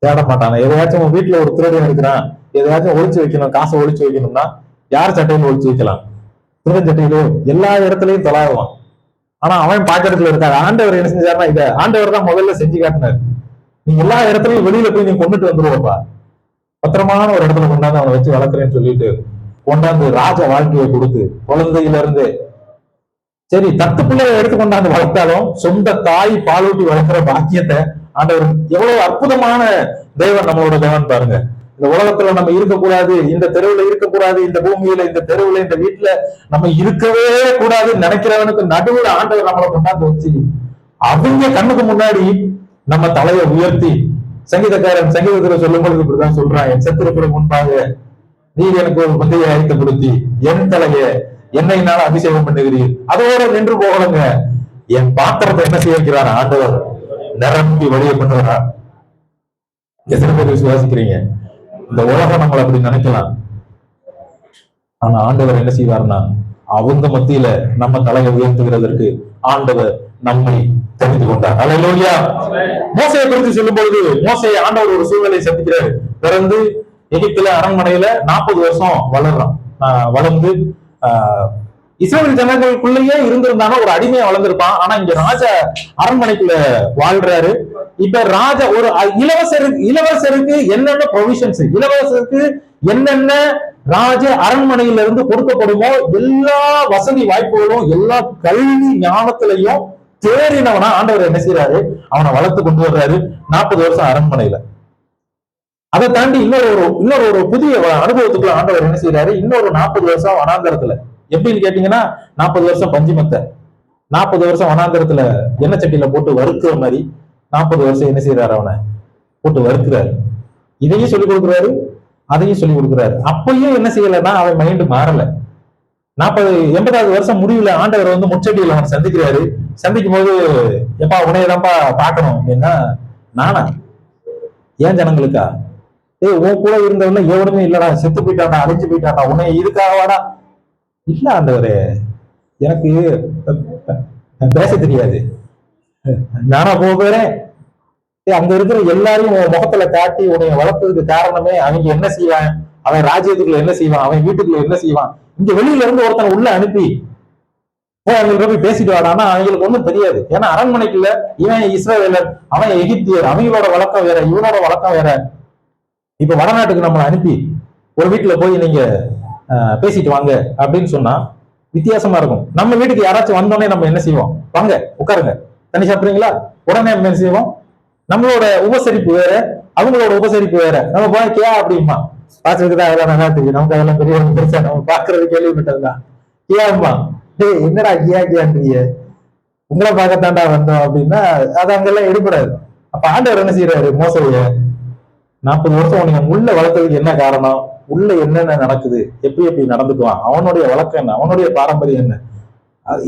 தேட மாட்டானா. எதையாச்சும் உங்க வீட்டுல ஒரு திருடன் இருக்கிறான், எதையாச்சும் ஒளிச்சு வைக்கணும், காசை ஒளிச்சு வைக்கணும்னா யார் சட்டையில ஒளிச்சு வைக்கலாம்? திருடன் சட்டையிலோ எல்லா இடத்துலயும் தொலாவுவான். ஆனா அவன் பாக்கிறதுல இருக்காது. ஆண்டவர் என்ன செஞ்சாருன்னா, இதை ஆண்டவர் தான் முதல்ல செஞ்சு காட்டினார். நீ எல்லா இடத்துலயும் வெளியில போய் நீ கொண்டுட்டு வந்துருவப்பா, பத்திரமான ஒரு இடத்துல கொண்டாந்து அவனை வச்சு வளர்க்குறேன்னு சொல்லிட்டு கொண்டாந்து ராஜ வாழ்க்கையை கொடுத்து குழந்தையில இருந்து, சரி 10 பிள்ளைகளை எடுத்து கொண்டாந்து வளர்த்தாலும் சொந்த தாய் பாலூட்டி வளர்க்கிற பாக்கியத்தை ஆண்டவர், எவ்வளவு அற்புதமான தேவன் நம்மளோட தேவன் பாருங்க. இந்த உலகத்துல நம்ம இருக்கக்கூடாது, இந்த தெருவுல இருக்கக்கூடாது, இந்த பூமியில இந்த தெருவுல இந்த வீட்டுல நம்ம இருக்கவே கூடாதுன்னு நினைக்கிறவனுக்கு நடுவுல ஆண்டவர் நம்மளை கொண்டாந்து வச்சு அவங்க கண்ணுக்கு முன்னாடி நம்ம தலையை உயர்த்தி, சங்கீதக்காரன் சங்கீதத்துல சொல்லும் பொழுது இப்படிதான் சொல்றான், என் சத்துருக்குற முன்பாக நீர் எனக்கு ஒரு பந்தையை ஆயத்தப்படுத்தி என் தலைய என்னைனால அபிஷேகம் பண்ணுகிறீர். அதோட நின்று போகலங்க, என் பாத்திரத்தை என்ன செய்ய வைக்கிறார் ஆண்டவர், நிரம்பி வழிய பண்ணுவாரா. எத்தனை பேர் விசுவாசிக்கிறீங்க? இந்த உலகம் நம்மளை அப்படி நினைக்கலாம், ஆனா ஆண்டவர் என்ன செய்வார்னா அவங்க மத்தியில நம்ம தலையை உயர்த்துகிறதற்கு ஆண்டவர் நம்மை தெரிந்து கொண்டார். அல்லேலூயா. மோசையை குறித்து சொல்லும் பொழுது, மோசையை ஆண்டவர் ஒரு சூழ்நிலை சந்திக்கிறார். பிறந்து எகிப்துல அரண்மனையில 40 வருஷம் வளர்றான். வளர்ந்து இஸ்ரவேல் ஜனங்களுக்குள்ளேயே இருந்திருந்தானோ ஒரு அடிமையா வளர்ந்திருப்பான். ஆனா இங்க ராஜா அரண்மனைக்குள்ள வாழ்றாரு. இப்ப ராஜா ஒரு இளவரசருக்கு என்னென்ன ப்ரொவிஷன்ஸ், இளவரசருக்கு என்னென்ன ராஜ அரண்மனையில இருந்து கொடுக்கப்படுமோ எல்லா வசதி வாய்ப்புகளும் எல்லா கல்வி ஞானத்திலையும் தேறினவனா ஆண்டவர் என்ன செய்யறாரு, அவனை வளர்த்து கொண்டு வர்றாரு 40 வருஷம் அரண்மனையில. அதை தாண்டி இன்னொரு ஒரு புதிய அனுபவத்துக்குள்ள ஆண்டவர் என்ன செய்யறாரு, இன்னொரு 40 வருஷம் வனாந்தரத்துல. எப்படின்னு கேட்டீங்கன்னா 40 வருஷம் பஞ்சுமத்தை, 40 வருஷம் வனாந்தரத்துல எண்ணெய் சட்டியில போட்டு வறுக்கிற மாதிரி 40 வருஷம் என்ன செய்யறாரு, அவனை போட்டு வறுக்கிறாரு. இதையும் சொல்லிக் கொடுக்குறாரு, அதையும் சொல்லிக் கொடுக்குறாரு. அப்பயும் என்ன செய்யலைன்னா அவன் மைண்டு மாறல. 80வது வருஷம் முடிவுல ஆண்டவர் வந்து முச்சடியில் அவன் சந்திக்கிறாரு. சந்திக்கும் போது, எப்பா உனையதான்ப்பா பார்க்கணும் அப்படின்னா, நானா ஏன் ஜனங்களுக்கா, உன் கூட இருந்தவன எவனுமே இல்லடா, செத்து போயிட்டானா, அழிஞ்சு போயிட்டானா, உன்னை இதுக்காகவாடா? இல்ல ஆண்டவரே, எனக்கு பேச தெரியாது, நானா போகிறேன். அங்க இருக்கிற எல்லாரையும் உன் முகத்துல காட்டி உன்னை வளர்த்ததுக்கு காரணமே அவங்க என்ன செய்வான், அவன் ராஜ்யத்துக்குள்ள என்ன செய்வான், அவன் வீட்டுக்குள்ள என்ன செய்வான். இங்க வெளியில இருந்து ஒருத்தனை உள்ள அனுப்பி அவங்களுக்கு போய் பேசிட்டு வாடானா அவங்களுக்கு ஒண்ணும் தெரியாது. ஏன்னா அரண்மனைக்குள்ள இவன் இஸ்ரவேலர், அவன் எகிப்தியர், அவங்களோட வழக்கம் வேற, இவனோட வழக்கம் வேற. இப்ப வடநாட்டுக்கு நம்மளை அனுப்பி ஒரு வீட்டுல போய் நீங்க பேசிட்டு வாங்க அப்படின்னு சொன்னா வித்தியாசமா இருக்கும். நம்ம வீட்டுக்கு யாராச்சும் வந்தோடனே நம்ம என்ன செய்வோம், வாங்க உட்காருங்க, தண்ணி சாப்பிடுறீங்களா, உடனே என்ன செய்வோம், நம்மளோட உபசரிப்பு வேற, அவங்களோட உபசரிப்பு வேற. நம்ம போய் கே அப்படிமா பாத்துக்கிட்டா அதெல்லாம் நல்லா தெரியும், நமக்கு அதெல்லாம் பெரிய பெருசா நம்ம பாக்குறது கேள்விப்பட்டதுதான். கியாமா, டேய் என்னடா கியான்றிய, உங்களை பார்க்கத்தாண்டா வந்தோம் அப்படின்னா அது அங்கெல்லாம் எடுபடாது. அப்ப ஆண்டவர் என்ன செய்யறாரு, மோசைய 40 வருஷம் உனக்கு உள்ள வளர்த்ததுக்கு என்ன காரணம், உள்ள என்னென்ன நடக்குது, எப்படி நடந்துக்குவான், அவனுடைய வழக்கம் என்ன, அவனுடைய பாரம்பரியம் என்ன,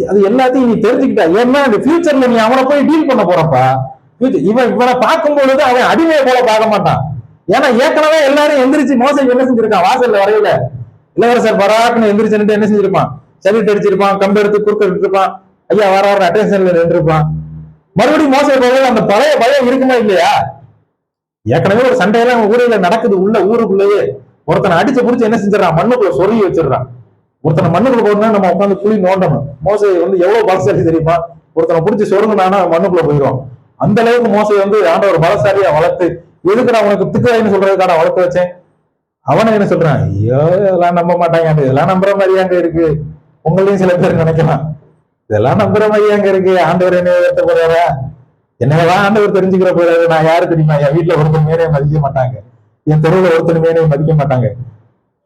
அது எல்லாத்தையும் நீ தெரிஞ்சுக்கிட்டா. ஏன்னா இந்த ஃபியூச்சர்ல நீ அவனை போய் டீல் பண்ண போறப்பா, இவனை பார்க்கும் பொழுது அவன் அடிமையை போல பார்க்க மாட்டான். ஏன்னா ஏற்கனவே எல்லாரும் எந்திரிச்சு மோசை என்ன செஞ்சிருக்கான், வாசல்ல வரையில இளவரசர் பராக்குன்னு எந்திரிச்சுட்டு என்ன செஞ்சிருப்பான், சலிட்டு அடிச்சிருப்பான், கம்பு எடுத்து குறுக்க எடுத்துருப்பான், ஐயா வர அட்டென்ஷன்ல நின்றுருப்பான். மறுபடியும் மோசை போது அந்த பழைய பயம் இருக்குமா இல்லையா? ஏற்கனவே ஒரு சண்டையெல்லாம் ஊரையில நடக்குது, உள்ள ஊருக்குள்ளேயே ஒருத்தனை அடிச்சு புடிச்சு என்ன செஞ்சிடறான், மண்ணுக்குள்ள சொருகி வச்சிடறான். ஒருத்தனை மண்ணுக்குள்ள போனா நம்ம உட்காந்து குழி நோண்டணும். மோசை வந்து எவ்வளவு பலசாலி தெரியுமா, ஒருத்தனை பிடிச்சி சொருங்கினானா மண்ணுக்குள்ள போயிடும். அந்த அளவுக்கு மோசை வந்து ஆண்டவர் பலசாலியா வளர்த்து, எதுக்கு நான் உனக்கு திக்குன்னு சொல்றதுக்கான வளர்த்து வச்சேன். அவனை என்ன சொல்றான், ஐயோ இதெல்லாம் நம்ப மாட்டாங்க, இதெல்லாம் நம்புற மாதிரியாங்க இருக்கு. உங்களையும் சில பேர் நினைக்கலாம், இதெல்லாம் நம்புற மாதிரியாங்க இருக்கு, ஆண்டவர் என்ன உயர்த்த போறாரா, என்னதான் ஆண்டவர் தெரிஞ்சுக்கிற போறாரு. நான் யாரு தெரியுமா, என் வீட்டுல ஒருத்தர் மேலே மதிக்க மாட்டாங்க, என் தெருவில் ஒருத்தர் மேலே மதிக்க மாட்டாங்க.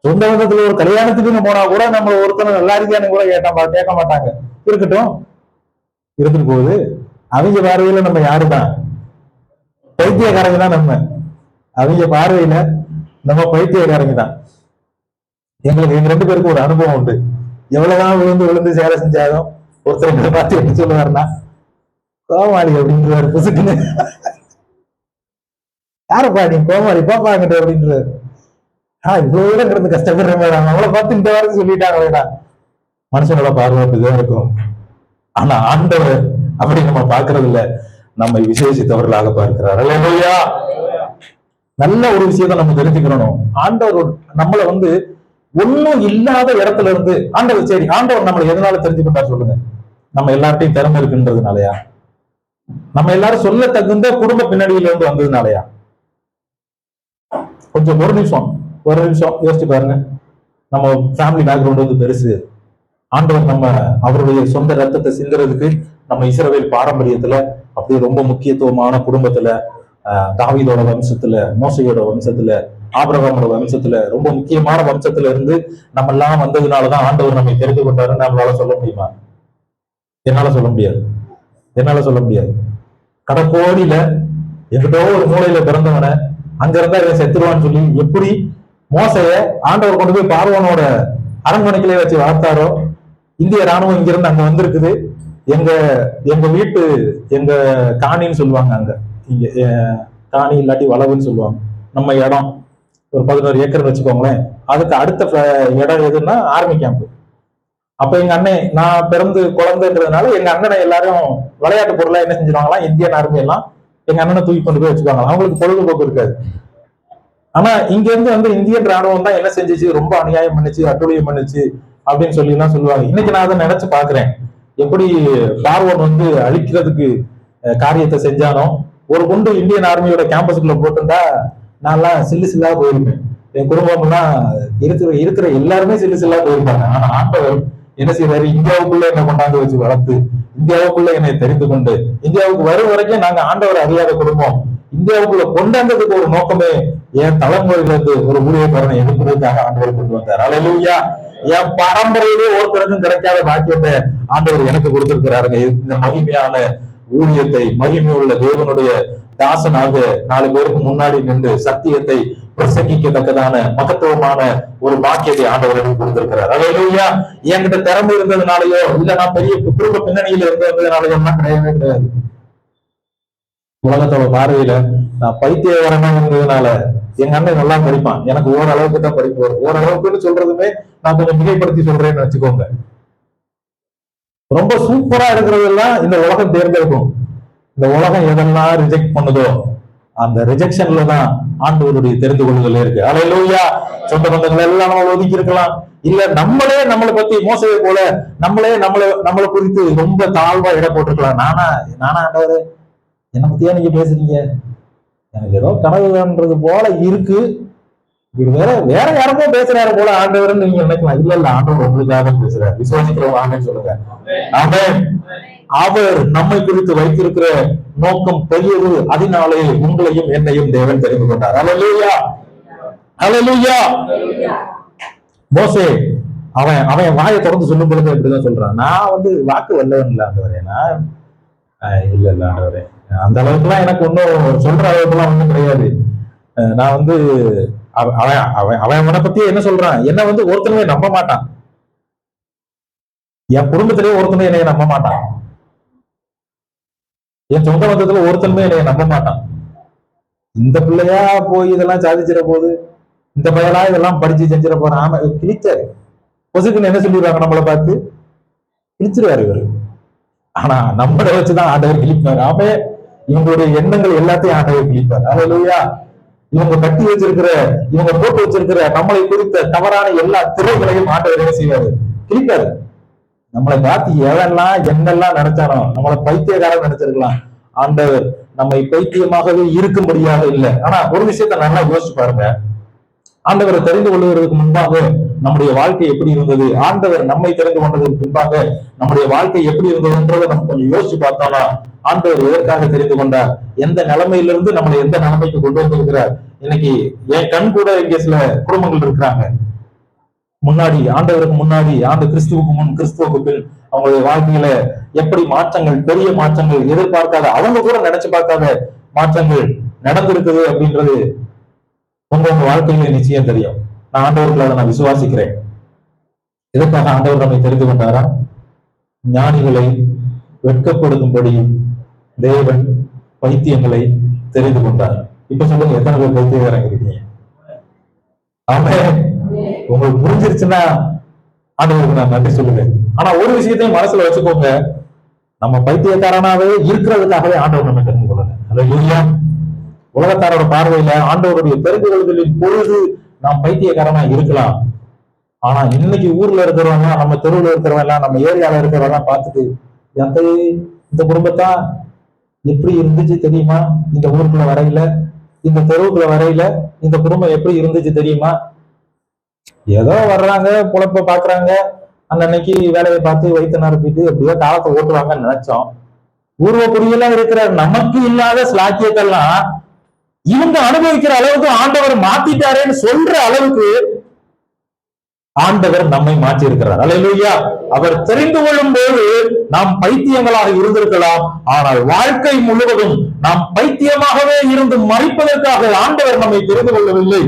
சொந்த பந்தத்துல ஒரு கல்யாணத்துக்குன்னு போனா கூட நம்ம ஒருத்தனை நல்லா இருக்கான்னு கூட கேட்க மாட்டாங்க. இருக்கட்டும், இருந்துட்டு போகுது. அவங்க பார்வையில நம்ம யாருதான், பைத்தியக்காரங்க தான் நம்ம. அவங்க பார்வையில நம்ம பைத்தியக்காரங்க தான். எங்க 2 பேருக்கு ஒரு அனுபவம் உண்டு. எவ்வளவுதான் விழுந்து சேலை செஞ்சாலும் ஒருத்தர் பார்த்து என்ன சொல்லுவாருன்னா, கோமாளி அப்படின்றாரு புசுக்குன்னு. யாருப்பா நீ கோமாளி பாப்பாங்கிட்ட அப்படின்றாரு. இவ்வளவு தூரம் கிடந்து கஷ்டப்படுற மாதிரி அவங்கள பார்த்து இந்த வாரத்தை சொல்லிட்டாங்க. மனுஷனோட பார்வை அப்படிதான் இருக்கும். ஆனா ஆண்டவர் அப்படி நம்ம பார்க்கறது இல்ல, நம்மை விசேஷித்தவர்களாக பார்க்கிறார். அல்லேலூயா. நல்ல ஒரு விஷயத்தை நம்ம தெரிஞ்சுக்கணும். ஆண்டவர் நம்மளை ஒண்ணும் இல்லாத இடத்துல இருந்து ஆண்டவர் ஆண்டவர் நம்மளை எதனால தெரிஞ்சுக்கிட்டார் சொல்லுங்க? நம்ம எல்லார்ட்டையும் திறமை இருக்குன்றதுனாலயா? நம்ம எல்லாரும் சொல்ல தகுந்த குடும்ப பின்னணியில இருந்து வந்ததுனாலயா? கொஞ்சம் ஒரு நிமிஷம் யோசிச்சு பாருங்க. நம்ம ஃபேமிலி பேக்ரவுண்ட் பெருசு. ஆண்டவர் நம்ம அவருடைய சொந்த ரத்தத்தை சிந்துறதுக்கு நம்ம இஸ்ரவேல் பாரம்பரியத்துல அப்படியே ரொம்ப முக்கியத்துவமான குடும்பத்துல, தாவீதோட வம்சத்துல, மோசையோட வம்சத்துல, ஆபிரகாமோட வம்சத்துல, ரொம்ப முக்கியமான வம்சத்துல இருந்து நம்ம எல்லாம் வந்ததுனாலதான் ஆண்டவர் நம்மை தெரிந்து கொண்டாருன்னு நம்மளால சொல்ல முடியுமா? என்னால சொல்ல முடியாது. கடற்கோடியில எங்கிட்டோ ஒரு மூலையில பிறந்தவனை அங்க இருந்தா இவன் செத்துருவான்னு சொல்லி எப்படி மோசைய ஆண்டவர் கொண்டு போய் பார்வோனோட அரண்மனைக்கிலே வச்சு வளர்த்தாரோ, இந்திய ராணுவம் இங்க இருந்து அங்க வந்திருக்குது. எங்க வீட்டு எங்க காணின்னு சொல்லுவாங்க, அங்க இங்க காணி இல்லாட்டி வளவுன்னு சொல்லுவாங்க. நம்ம இடம் ஒரு 11 ஏக்கர் வச்சுக்கோங்களேன். அதுக்கு அடுத்த இடம் எதுன்னா ஆர்மி கேம்ப். அப்ப எங்க அண்ணன், நான் பிறந்து குழந்தைன்றதுனால எங்க அண்ணனை எல்லாரும் விளையாட்டு பொருளா என்ன செஞ்சிருவாங்களாம், இந்தியன் ஆர்மி எல்லாம் எங்க அண்ணனை தூக்கி கொண்டு போய் வச்சுக்காங்க. அவங்களுக்கு பொழுதுபோக்கு இருக்காது. ஆனா இங்க இருந்து இந்தியன் ராணுவம் தான் என்ன செஞ்சிச்சு, ரொம்ப அநியாயம் பண்ணுச்சு, அட்டுழியம் பண்ணுச்சு அப்படின்னு சொல்லி எல்லாம் சொல்லுவாங்க. இன்னைக்கு நான் அதை நினைச்சு பாக்குறேன். எப்படி பார்வன் அழிக்கிறதுக்கு காரியத்தை செஞ்சானோ, ஒரு குண்டு இந்தியன் ஆர்மியோட கேம்பஸுக்குள்ள போட்டிருந்தா நான்லாம் சில்லா போயிருப்பேன். என் குடும்பம் எல்லாம் இருக்கிற எல்லாருமே சில்லா போயிருப்பாங்க. ஆனா ஆண்டவர் என்ன செய்வாரு, இந்தியாவுக்குள்ள என்ன கொண்டாந்து வச்சு வளர்த்து, இந்தியாவுக்குள்ள என்னை தெரிந்து கொண்டு, இந்தியாவுக்கு வரும் வரைக்கும் நாங்க ஆண்டவர் அறியாத குடும்பம், இந்தியாவுக்குள்ள கொண்டாந்ததுக்கு ஒரு நோக்கமே என் தலைமுறையில ஒரு ஊழியக்காரனை எழுப்புறதுக்காக ஆண்டவர் கொண்டு வந்தார். அல்லேலூயா. என் பரம்பரையிலே ஒருத்தருக்கும் கிடைக்காத பாக்கியத்தை ஆண்டவர் எனக்கு கொடுத்திருக்கிறாருங்க. இந்த மகிமையான ஊழியத்தை, மகிமை உள்ள தேவனுடைய தாசனாக 4 பேருக்கு முன்னாடி நின்று சத்தியத்தை பிரசங்கிக்கத்தக்கதான மகத்துவமான ஒரு பாக்கியத்தை ஆண்டவர் எனக்கு கொடுத்திருக்கிறார். அல்லேலூயா. என்கிட்ட திறமை இருந்ததுனாலயோ இல்ல நான் பெரிய குடும்ப பின்னணியில இருந்ததுனாலயோ கிடையவே கிடையாது. உலகத்தோட பார்வையில நான் பைத்தியகாரனா இருந்ததுனால எங்க அண்ணன் நல்லா படிப்பான், எனக்கு ஓரளவுக்கு தான் படிப்பு வரும். ஓரளவுக்குன்னு சொல்றதுமே நான் கொஞ்சம் மிகைப்படுத்தி சொல்றேன்னு வச்சுக்கோங்க. ரொம்ப சூப்பரா இருக்கிறதெல்லாம் இந்த உலகம் தேர்ந்தெடுக்கும். இந்த உலகம் எதெல்லாம் ரிஜெக்ட் பண்ணுதோ அந்த ரிஜெக்ஷன்ல தான் ஆண்டவருடைய தெரிந்து கொள்ளுதல் இருக்கு. அல்லேலூயா. சொந்த பந்தங்கள் எல்லாம் நம்ம ஒதுக்கி இருக்கலாம். இல்ல நம்மளே நம்மளை பத்தி மோசையை போல நம்மளை குறித்து ரொம்ப தாழ்வா இட போட்டிருக்கலாம். நானா ஆண்டவரே என்னை பத்தியா நீங்க பேசுறீங்க, எனக்கு ஏதோ கனவுன்றது போல இருக்கு, வேற யாருக்கோ பேசுறாரு போல ஆண்டவர் நீங்க நினைக்கலாம். இல்ல ஆண்டவர் உங்களுக்காக பேசுறாரு. விசுவாசிக்கிறவங்க ஆண்டன்னு சொல்லுங்க. ஆமென். அவர் நம்மை குறித்து வைத்திருக்கிற நோக்கம் பெரியது. அதனாலே உங்களையும் என்னையும் தேவன் தெரிந்து கொண்டார். அல்லேலூயா. அல்லேலூயா. மோசே அவன் வாயை தொடர்ந்து சொல்லும் பொழுது இப்படிதான் சொல்றான், நான் வாக்கு வல்லவன் இல்ல ஆண்டவரே, நான் இல்ல ஆண்டவரே, அந்த அளவுக்கு எல்லாம் எனக்கு ஒன்னும் சொல்ற அளவுக்கு எல்லாம் ஒண்ணும் கிடையாது. நான் அவன் அவனை பத்தி என்ன சொல்றான், என்ன ஒருத்தனுமே நம்ப மாட்டான். என் குடும்பத்திலேயே ஒருத்தனுமே என்னைய நம்ப மாட்டான். என் சொந்த மதத்துல ஒருத்தனுமே என்னைய நம்ப மாட்டான். இந்த பிள்ளையா போய் இதெல்லாம் சாதிச்சிட போகுது, இந்த பையலா இதெல்லாம் படிச்சு செஞ்சிட போறான். ஆமா கிழிச்சாரு பொசுக்குன்னு என்ன சொல்லிடுவாங்க, நம்மளை பார்த்து கிழிச்சிருவாரு இவரு. ஆனா நம்மளை வச்சுதான் ஆண்டவர் கிழிப்பாரு. ஆமே, இவங்களுடைய எண்ணங்கள் எல்லாத்தையும் ஆண்டவர் கிழிப்பார். அல்லேலூயா. இவங்க கட்டி வச்சிருக்கிற, இவங்க போட்டு வச்சிருக்கிற நம்மளை குறித்த தவறான எல்லா திரைகளையும் ஆண்டவர் என்ன செய்வாரு, கிழிப்பாரு. நம்மளை பார்த்து என்னெல்லாம் நினைச்சானோ, நம்மளை பைத்தியக்காரன் நினைச்சிருக்கலாம். ஆண்டவர் நம்மை பைத்தியமாகவே இருக்கும்படியாக இல்லை. ஆனா ஒரு விஷயத்த நல்லா யோசிச்சு பாருங்க. ஆண்டவரை தெரிந்து கொள்வதற்கு முன்பாக நம்முடைய வாழ்க்கை எப்படி இருந்தது, ஆண்டவர் நம்மை தெரிந்து கொண்டதற்கு முன்பாக நம்முடைய வாழ்க்கை எப்படி இருந்ததுன்றதை நம்ம கொஞ்சம் யோசிச்சு பார்த்தோம்னா, ஆண்டவர் எதற்காக தெரிந்து கொண்டார், எந்த நிலைமையிலிருந்து நம்மளை எந்த நிலைமைக்கு கொண்டு வந்திருக்கிறார். இன்னைக்கு என் கண் கூட இங்க சில குடும்பங்கள் இருக்கிறாங்க, முன்னாடி ஆண்டவருக்கு முன்னாடி, கிறிஸ்துவுக்கு முன் கிறிஸ்துவுக்கு பின் அவங்களுடைய வாழ்க்கையில எப்படி மாற்றங்கள், பெரிய மாற்றங்கள், எதிர்பார்க்காத, அவங்க கூட நினைச்சு பார்க்காத மாற்றங்கள் நடந்திருக்குது அப்படின்றது உங்க வாழ்க்கையில நிச்சயம் தெரியும். நான் ஆண்டவர்கள் அதை நான் விசுவாசிக்கிறேன். எதற்காக ஆண்டவர் நம்மை தெரிந்து கொண்டாரா, ஞானிகளை வெட்கப்படுத்தும்படி தேவன் பைத்தியங்களை தெரிந்து கொண்டார். இப்ப சொல்லுங்க, எத்தனை பேர் பைத்தியக்காரங்க இருக்கீங்க? ஆமென். உங்களுக்கு புரிஞ்சிருச்சுன்னா ஆண்டவருக்கு நான் நன்றி சொல்லுவேன். ஆனா ஒரு விஷயத்தையும் மனசுல வச்சுக்கோங்க, நம்ம பைத்தியக்காரனாவே இருக்கிறதுக்காகவே ஆண்டவர் நம்ம தெரிந்து கொள்ளல. அல்லேலூயா. உலகத்தாரோட பார்வையில ஆண்டவருடைய தெரிந்து கொள்ளுதலின் பொழுது நாம் பைத்தியக்காரனா இருக்கலாம். ஆனா இன்னைக்கு ஊர்ல இருக்கிறவங்க, நம்ம தெருவுல இருக்கிறவங்க, நம்ம ஏரியால இருக்கிறவங்க பார்த்துட்டு, இந்த குடும்பத்தா எப்படி இருந்துச்சு தெரியுமா, இந்த ஊருக்குள்ள வரையில, இந்த தெருவுக்குள்ள வரையில இந்த குடும்பம் எப்படி இருந்துச்சு தெரியுமா, ஏதோ வர்றாங்க, பொழப்ப பாக்குறாங்க, அன்னைக்கு வேலையை பார்த்து வயிற்று நிரப்பிட்டு எப்படியோ காலத்தை ஓட்டுவாங்கன்னு நினைச்சோம். பூர்வ குடியெல்லாம் இருக்கிற நமக்கு இல்லாத ஸ்லாக்கியத்தெல்லாம் இவங்க அனுபவிக்கிற அளவுக்கு ஆண்டவர் மாத்திட்டாரேன்னு சொல்ற அளவுக்கு ஆண்டவர் நம்மை மாற்றி இருக்கிறார். அல்லேலூயா. அவர் தெரிந்து கொள்ளும் போது நாம் பைத்தியங்களாக இருந்திருக்கலாம். ஆனால் வாழ்க்கை முழுவதும் நாம் பைத்தியமாகவே இருந்து மறிப்பதற்காக ஆண்டவர் நம்மை தெரிந்து கொள்ளவில்லை.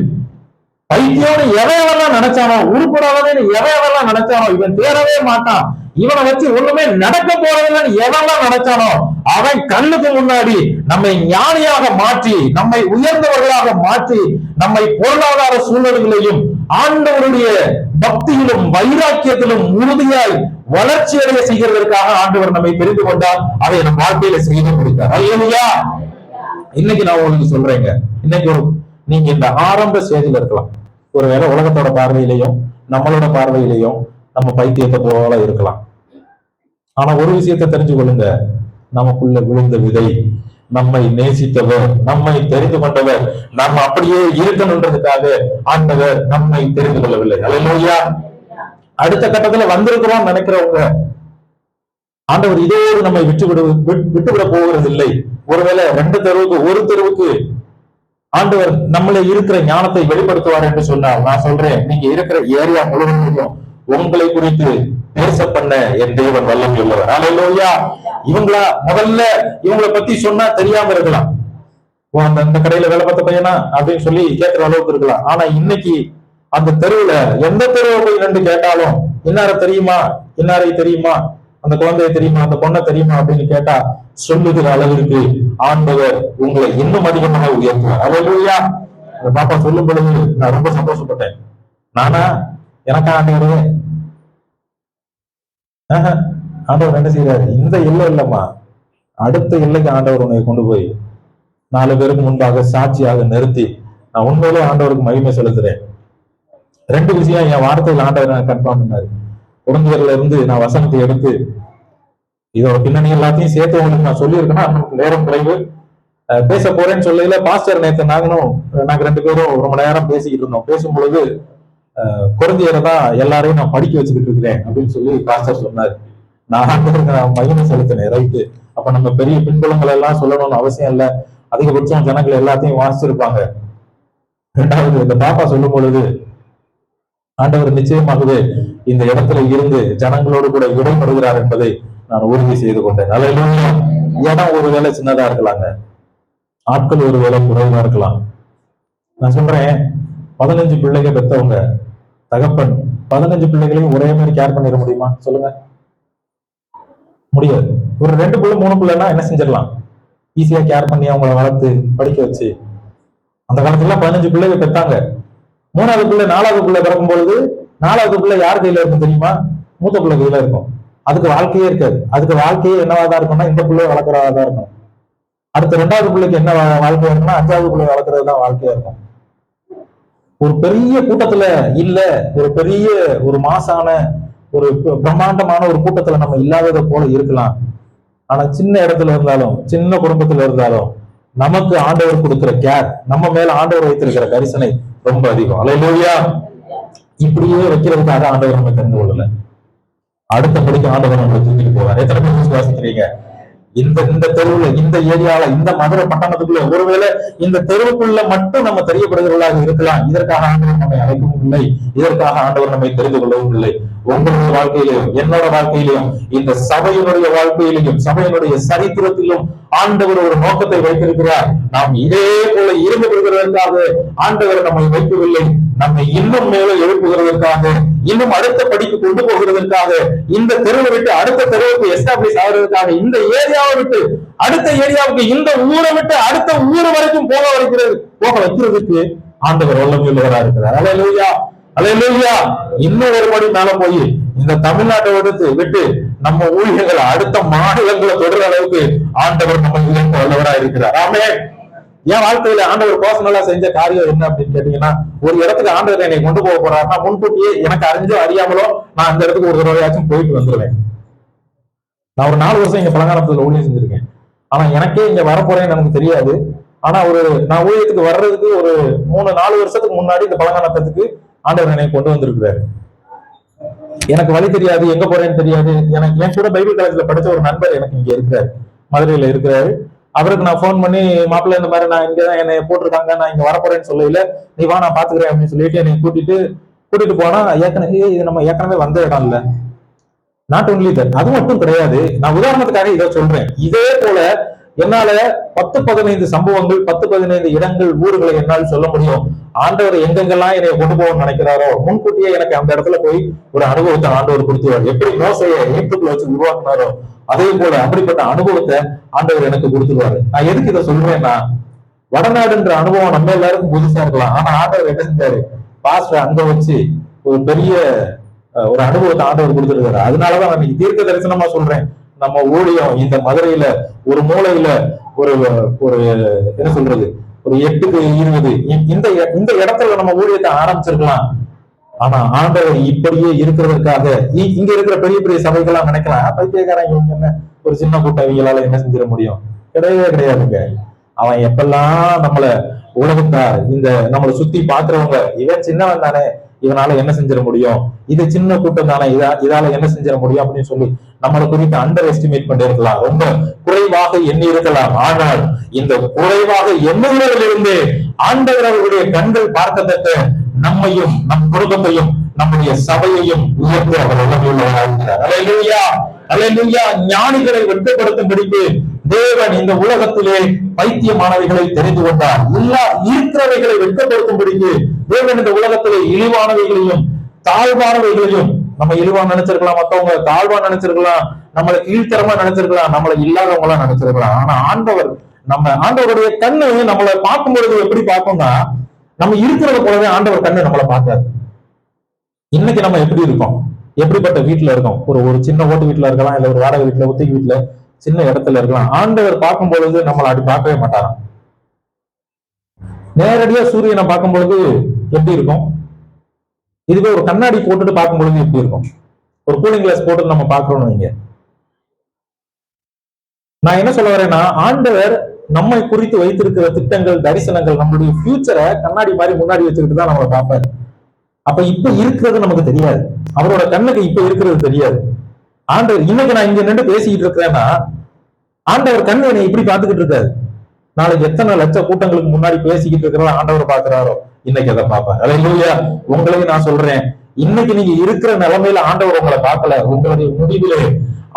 பைத்தியம்னு எவையெல்லாம் நினைச்சானோ, உருப்படாதவன்னு எவையெல்லாம் நினைச்சானோ, இவன் தேரவே மாட்டான், இவனை வச்சு ஒண்ணுமே நடக்க போறதில்லைன்னு எவெல்லாம் நினைச்சானோ, அவன் கண்ணுக்கு முன்னாடி நம்மை ஞானியாக மாற்றி, நம்மை உயர்ந்தவர்களாக மாற்றி, நம்மை பொருளாதார சூழல்களையும் ஆண்டவருடைய பக்தியிலும் வைராக்கியத்திலும் உறுதியாய் வளர்ச்சி அடைய செய்கிறதற்காக ஆண்டவர் நம்மை தெரிந்து கொண்டால் அதை நம் வாழ்க்கையில செய்து முடித்தார். அல்லேலூயா. இன்னைக்கு நான் உங்களுக்கு சொல்றேங்க, இன்னைக்கு நீங்க இந்த ஆரம்ப ஸ்டேஜில் இருக்கலாம். ஒருவேளை உலகத்தோட பார்வையிலையும் நம்மளோட பார்வையிலையும் நம்ம பைத்தியத்தை போல இருக்கலாம். ஆனா ஒரு விஷயத்தை தெரிஞ்சு கொள்ளுங்க, நமக்குள்ள விழுந்த விதை, நம்மை நேசித்தவர், நம்மை தெரிந்து கொண்டவர், நம்ம அப்படியே இருக்கணுன்றதுக்காக ஆண்டவர் நம்மை தெரிந்து கொள்ளவில்லை. அல்லேலூயா. அடுத்த கட்டத்துல வந்திருக்கிறோம் நினைக்கிறவங்க, ஆண்டவர் இதோடு நம்மை விட்டுவிட போகிறது இல்லை. ஒருவேளை 2 தெருவுக்கு ஒரு தெருவுக்கு ஆண்டவர் நம்மள இருக்கிற ஞானத்தை வெளிப்படுத்துவார் என்று சொன்னார். நான் சொல்றேன், நீங்க இருக்கிற ஏரியா முழுவதும் உங்களை குறித்து பேச பண்ண என் தேவன் வல்லமை உள்ளவர். அல்லேலூயா. இவங்களா முதல்ல இவங்களை பத்தி சொன்னா தெரியாம இருக்கலாம், அந்த கடையில வேலை பார்த்த பையனா அப்படின்னு சொல்லி கேட்கிற அளவுக்கு இருக்கலாம். ஆனா இன்னைக்கு அந்த தெருவுல எந்த தெருவை போய் நின்று கேட்டாலும், இன்னார தெரியுமா, இன்னாரை தெரியுமா, அந்த குழந்தைய தெரியுமா, அந்த பொண்ணை தெரியுமா அப்படின்னு கேட்டா சொல்லுகிற அளவிற்கு ஆண்டவர் உங்களை இன்னும் அதிகமாக உயர்த்துவார். அல்லேலூயா. அந்த பாப்பா சொல்லும் பொழுது நான் ரொம்ப சந்தோஷப்பட்டேன். நானா எனக்கா ஆண்டவர் ஆண்டவர் என்ன செய்யறாரு, இந்த எல்லை இல்லம்மா, அடுத்த எல்லைக்கு ஆண்டவர் உன்னை கொண்டு போய் 4 பேருக்கு முன்பாக சாட்சியாக நிறுத்தி நான் உண்மையிலே ஆண்டவருக்கு மகிமை செலுத்துறேன். 2 விஷயம் என் வார்த்தையில் ஆண்டவர் கன்ஃபார்ம் பண்ணாரு. குழந்தைகள்ல இருந்து நான் வசனத்தை எடுத்து இதோட பின்னணி எல்லாத்தையும் சேர்த்து உங்களுக்கு நான் சொல்லியிருக்கேன்னா நமக்கு நேரம் குறைவு. பேச போறேன்னு சொல்லல, பாஸ்டர் நேற்று நாங்க 2 பேரும் ரொம்ப நேரம் பேசிக்கிட்டு இருந்தோம். பேசும்பொழுது குழந்தையரை தான் எல்லாரையும் நான் படிக்க வச்சுக்கிட்டு இருக்கிறேன் அப்படின்னு சொல்லி பாஸ்டர் சொன்னாரு. நான் மகிமை செலுத்தினேன். ரைட்டு. அப்ப நம்ம பெரிய பின்புலங்கள் எல்லாம் சொல்லணும்னு அவசியம் இல்லை, அதிகபட்சம் ஜனங்கள் எல்லாத்தையும் வாசிச்சிருப்பாங்க. 2வது இந்த பாப்பா சொல்லும் பொழுது ஆண்டவர் நிச்சயமாகவே இந்த இடத்துல இருந்து ஜனங்களோடு கூட இடைப்படுகிறார் என்பதை நான் உறுதி செய்து கொண்டேன். அல்லேலூயா. இடம் ஒருவேளை சின்னதா இருக்கலாங்க, ஆட்கள் ஒருவேளை குறைவா இருக்கலாம். நான் சொல்றேன், 15 பிள்ளைகள் பெற்றவங்க தகப்பன் 15 பிள்ளைகளையும் ஒரே மாதிரி கேர் பண்ணிட முடியுமா சொல்லுங்க? முடியாது. ஒரு 2 பிள்ளை 3 பிள்ளைன்னா என்ன செஞ்சிடலாம், ஈஸியா கேர் பண்ணி அவங்கள வளர்த்து படிக்க வச்சு. அந்த காலத்துல 15 பிள்ளைகள் பெற்றாங்க. 3வது பிள்ளை 4வது பிள்ளை பிறக்கும் பொழுது 4வது பிள்ளை யார் கையில இருக்கும் தெரியுமா? மூத்த பிள்ளை கையில இருக்கும். அதுக்கு வாழ்க்கையே இருக்காது. அதுக்கு வாழ்க்கையே என்னவாதான் இருக்கும்னா இந்த பிள்ளைய வளர்க்கறதா இருக்கும். அடுத்த 2வது பிள்ளைக்கு என்ன வாழ்க்கை இருக்குன்னா 5வது பிள்ளைய வளர்க்கறது தான் வாழ்க்கையா இருக்கும். ஒரு பெரிய கூட்டத்துல இல்ல, ஒரு பெரிய ஒரு மாசான ஒரு பிரம்மாண்டமான ஒரு கூட்டத்துல நம்ம இல்லாததை போல இருக்கலாம். ஆனா சின்ன இடத்துல இருந்தாலும், சின்ன குடும்பத்துல இருந்தாலும் நமக்கு ஆண்டவர் கொடுக்கிற கேர், நம்ம மேல ஆண்டவர் வைத்திருக்கிற கரிசனை ரொம்ப அதிகம். அல்லேலூயா. இப்படியே வைக்கிறதுக்காக ஆண்டவர் நம்ம தெரிந்து கொள்ளல, அடுத்தபடிக்கு ஆண்டவர் நம்மளை தூக்கிட்டு போவார். எத்தனை பேர் விசுவாசிக்கிறீங்க? இந்த தெருவுல, இந்த ஏரியால, இந்த மதுரை பட்டணத்துக்குள்ள, ஒருவேளை இந்த தெருவுக்குள்ள மட்டும் நம்ம தெரியப்படுகிறவர்களாக இருக்கலாம். இதற்காக ஆண்டவர் நம்மை அழைக்கவும் இல்லை, இதற்காக ஆண்டவர் நம்மை தெரிந்து கொள்ளவும் இல்லை. உங்களுடைய வாழ்க்கையிலும் என்னோட வாழ்க்கையிலும் இந்த சபையினுடைய வாழ்க்கையிலும் சபையினுடைய சரித்திரத்திலும் ஆண்டவர் ஒரு நோக்கத்தை வைத்திருக்கிறார். நாம் இதே போல இருந்து கொள்கிறதற்காக ஆண்டவர் நம்மை வைக்கவில்லை, நம்மை இன்னும் மேல எழுப்புகிறதற்காக, இன்னும் அடுத்த படிக்கு கொண்டு போகிறதற்காக, இந்த தெருவை விட்டு அடுத்த தெருவுக்கு எஸ்டாப்ளிஷ் ஆகிறதுக்காக, இந்த ஏரியாவை விட்டு அடுத்த ஏரியாவுக்கு, இந்த ஊரை விட்டு அடுத்த ஊர் வரைக்கும் போக வைக்கிறதுக்கு ஆண்டவர் வல்லமையுள்ளவராக இருக்கிறார். அல்லேலூயா. அல்லேலூயா. இன்னும் ஒரு படி மேல போய் இந்த தமிழ்நாட்டை விட்டு நம்ம ஊழியர்களை அடுத்த மாநிலங்களை தொடர அளவுக்கு ஆண்டவர் நம்ம உயர்த்த வல்லவரா இருக்கிறார். ஆமே. என் வாழ்க்கையில ஆண்டவர் பர்சனலா செஞ்ச காரியம் என்ன அப்படின்னு கேட்டீங்கன்னா, ஒரு இடத்துக்கு ஆண்டவர் என்னை கொண்டு போக போறாருன்னா முன்கூட்டியே எனக்கு அறிஞ்சோ அறியாமலோ நான் அந்த இடத்துக்கு ஒரு தடவையாச்சும் போயிட்டு வந்துடுவேன். நான் ஒரு 4 வருஷம் இங்க பலகாரத்துல ஊழியம் செஞ்சிருக்கேன். ஆனா எனக்கே இங்க வரப்போறேன்னு எனக்கு தெரியாது. ஆனா நான் ஊழியத்துக்கு வர்றதுக்கு ஒரு 3-4 வருஷத்துக்கு முன்னாடி இந்த பலகாரத்துக்கு ஆண்டவர் என்னை கொண்டு வந்திருக்கிறாரு. எனக்கு வழி தெரியாது, எங்க போறேன்னு தெரியாது. எனக்கு என் கூட பைபிள் காலேஜ்ல படிச்ச ஒரு நண்பர் எனக்கு இங்க இருக்கிறாரு, மதுரையில இருக்கிறாரு. அவருக்கு நான் போன் பண்ணி, மாப்பிள்ள இந்த மாதிரி நான் இங்கதான் என்னை போட்டிருக்காங்க, நான் இங்க வரப்போறேன்னு சொல்லல, நீ வா நான் பாத்துக்கிறேன் அப்படின்னு சொல்லிட்டு என்னை கூட்டிட்டு போனா, இது நம்ம ஏற்கனவே வந்த இடம் இல்ல. நாட் ஒன்லி தட், அது மட்டும் கிடையாது. நான் உதாரணத்துக்காக இதை சொல்றேன். இதே போல என்னால 10-15 சம்பவங்கள், 10-15 இடங்கள், ஊர்களை என்னால் சொல்ல முடியும். ஆண்டவர் எங்கெங்கெல்லாம் என்னை கொண்டு போகணும்னு நினைக்கிறாரோ முன்கூட்டியே எனக்கு அந்த இடத்துல போய் ஒரு அனுபவத்தை ஆண்டவர் கொடுத்துருவார். எப்படி மோசையை எகிப்துக்குள்ள வச்சு உருவாக்குனாரோ அதே போல அப்படிப்பட்ட அனுபவத்தை ஆண்டவர் எனக்கு கொடுத்துருவாரு. நான் எதுக்கு இதை சொல்றேன்னா, வடநாடுன்ற அனுபவம் நம்ம எல்லாருக்கும் புதுசா இருக்கலாம். ஆனா ஆண்டவர் என்ன செஞ்சாரு, பாஸ்டர் அங்க வச்சு ஒரு பெரிய ஒரு அனுபவத்தை ஆண்டவர் கொடுத்துருக்காரு. அதனாலதான் நான் தீர்க்க தரிசனமா சொல்றேன். நம்ம ஊழியம் இந்த மதுரையில ஒரு மூலையில ஒரு ஒரு என்ன சொல்றது, ஒரு 8-20 இந்த இடத்துல நம்ம ஊழியத்தை ஆரம்பிச்சிருக்கலாம். ஆனா ஆண்டவர் இப்படியே இருக்கிறதுக்காக இங்க இருக்கிற பெரிய பெரிய சபைகள்லாம் நினைக்கலாம், பைத்தியக்காரங்க இவங்க என்ன ஒரு சின்ன கூட்டம், இவங்களால என்ன செஞ்சிட முடியும்? கிடையவே கிடையாதுங்க. அவன் எப்பெல்லாம் நம்மள உலகத்தார் இந்த நம்மளை சுத்தி பாக்குறவங்க, இவன் சின்னவன் தானே, இவனால என்ன செஞ்சிட முடியும், இது சின்ன கூட்டம் தானே, இதால என்ன செஞ்சிட முடியும் அப்படின்னு சொல்லி நம்மளை குறித்து அண்டர் எஸ்டிமேட் பண்ணிருக்கலாம், ரொம்ப குறைவாக எண்ணி இருக்கலாம். ஆனால் இந்த குறைவாக எண்ணுகிறதிலிருந்து ஆண்டவர் அவர்களுடைய கண்கள் பார்க்கத்தக்க நம்மையும் நம் குடும்பத்தையும் நம்முடைய சபையையும் உயர்த்தி அவர் உள்ளவர்களாக ஞானிகளை வெட்கப்படுத்தும்படிக்கு தேவன் இந்த உலகத்திலே பைத்தியமானவைகளை தெரிந்து கொண்டார். எல்லா இருக்கிறவைகளை வெட்கப்படுத்தும்படிக்கு தேவன் இந்த உலகத்திலே இழிவானவைகளையும் தாழ்வானவைகளையும், நம்ம இழிவா நினைச்சிருக்கலாம், மத்தவங்க தாழ்வா நினைச்சிருக்கலாம், நம்மளை கீழ்த்தரமா நினைச்சிருக்கலாம், நம்மளை இல்லாதவங்களா நினைச்சிருக்கலாம். ஆனா ஆண்டவருடைய கண்ணு நம்மளை பார்க்கும் பொழுது எப்படி பார்க்கும்னா, நம்ம இருக்கிறத போலவே ஆண்டவர் கண்ணு நம்மளை பார்க்காது. இன்னைக்கு நம்ம எப்படி இருக்கோம், எப்படிப்பட்ட வீட்டுல இருக்கோம், ஒரு சின்ன ஓட்டு வீட்டுல இருக்கலாம், இல்ல ஒரு வாடகை வீட்டுல, ஒத்திகை வீட்டுல, சின்ன இடத்துல இருக்கலாம். ஆண்டவர் பார்க்கும் பொழுது நம்மளை அப்படி பார்க்கவே மாட்டாராம். நேரடியா சூரியனை பார்க்கும் பொழுது எப்படி இருக்கும், இதுவே ஒரு கண்ணாடி போட்டுட்டு பார்க்கும் பொழுது எப்படி இருக்கும், ஒரு கூலிங் கிளாஸ் போட்டு நம்ம பார்க்கிறோம் வைங்க. நான் என்ன சொல்ல வரேன்னா, ஆண்டவர் நம்மை குறித்து வைத்திருக்கிற திட்டங்கள், தரிசனங்கள், நம்மளுடைய ஃபியூச்சரை கண்ணாடி மாதிரி முன்னாடி வச்சுக்கிட்டு தான் நம்மளை பார்ப்பாரு. அப்ப இப்ப இருக்கிறது நமக்கு தெரியாது, அவரோட கண்ணுக்கு இப்ப இருக்கிறது தெரியாது. ஆண்டவர் இன்னைக்கு நான் இங்க நின்று பேசிக்கிட்டு இருக்கிறேன்னா, ஆண்டவர் கண்ணு என்னை இப்படி பார்த்துக்கிட்டு இருக்காரு. நாளைக்கு எத்தனை லட்ச கூட்டங்களுக்கு முன்னாடி பேசிக்கிட்டு இருக்கிறதா ஆண்டவர் பாக்குறாரோ இன்னைக்கு அதை பார்ப்பார். அல்லேலூயா. உங்களையும் நான் சொல்றேன், இன்னைக்கு நீங்க இருக்கிற நிலைமையில ஆண்டவர் உங்களை பார்க்கல, உங்களுடைய முடிவிலே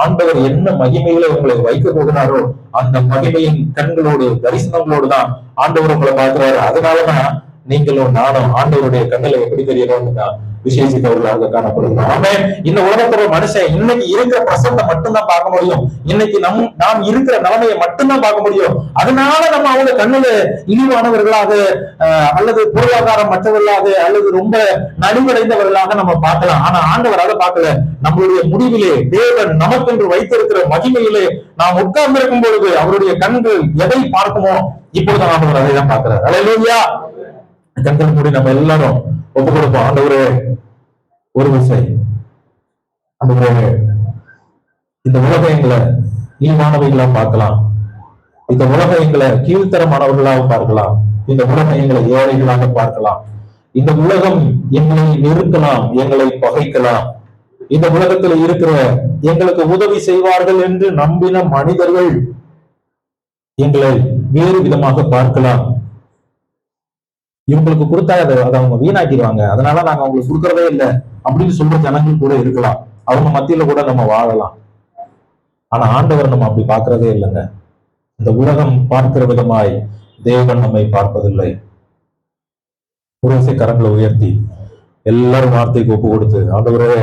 ஆண்டவர் என்ன மகிமையில உங்களை வைக்க போகிறாரோ அந்த மகிமையின் கண்களோடு, தரிசனங்களோடு தான் ஆண்டவர் உங்களை பார்க்கிறாரு. அதனாலதான் நீங்களும் நானும் ஆண்டவருடைய கண்ணில எப்படி தெரியணும்னு தான் விசேஷித்தவர்களாக காணப்படுகிறோம். ஆமே. இந்த உலகத்தோட மனுஷன் இன்னைக்கு இருக்கிற பிரசத்தை மட்டும்தான் பார்க்க முடியும், இன்னைக்கு நாம் இருக்கிற நிலைமையை மட்டும்தான் பார்க்க முடியும். அதனால நம்ம அவங்க கண்ணுல இழிவானவர்களாக, அல்லது பொருளாதாரம் மற்றவர்களாக, அல்லது ரொம்ப நலிவடைந்தவர்களாக நம்ம பார்க்கலாம். ஆனா ஆண்டவர் அதை பார்க்கல. நம்மளுடைய முடிவிலே தேவன் நமக்கென்று வைத்திருக்கிற மகிமையிலே நாம் உட்கார்ந்து இருக்கும் பொழுது அவருடைய கண்கள் எதை பார்க்குமோ இப்பொழுது ஆண்டவர் அதை தான் பார்க்கிறார். அல்லேலூயா. கண்கள் மூடி நம்ம எல்லாரும் ஒப்பு கொடுப்போம். ஆண்டவரே, ஒரு விஷயம், ஆண்டவரே, இந்த உலக எங்களை இழிவானவைகளா பார்க்கலாம், இந்த உலக எங்களை கீழ்த்தரமானவர்களாக பார்க்கலாம், இந்த உலகம் எங்களை ஏழைகளாக பார்க்கலாம், இந்த உலகம் எங்களை வெறுக்கலாம், எங்களை பகைக்கலாம், இந்த உலகத்தில் இருக்கிற எங்களுக்கு உதவி செய்வார்கள் என்று நம்பின மனிதர்கள் எங்களை வேறு விதமாக பார்க்கலாம். இவங்களுக்கு கொடுத்தா அதை அவங்க வீணாக்கிடுவாங்க, அதனால நாங்க அவங்களுக்கு கொடுக்கறதே இல்லை அப்படின்னு சொல்ற ஜனங்கள் கூட இருக்கலாம். அவங்க மத்தியில கூட நம்ம வாழலாம். ஆனா ஆண்டவர் நம்ம அப்படி பார்க்கறதே இல்லைங்க. இந்த உலகம் பார்க்கிற விதமாய் தேவன் நம்மை பார்ப்பதில்லை. ஒரு கரங்களை உயர்த்தி எல்லாரும் வார்த்தைக்கு ஒப்பு கொடுத்து, ஆண்டவரே,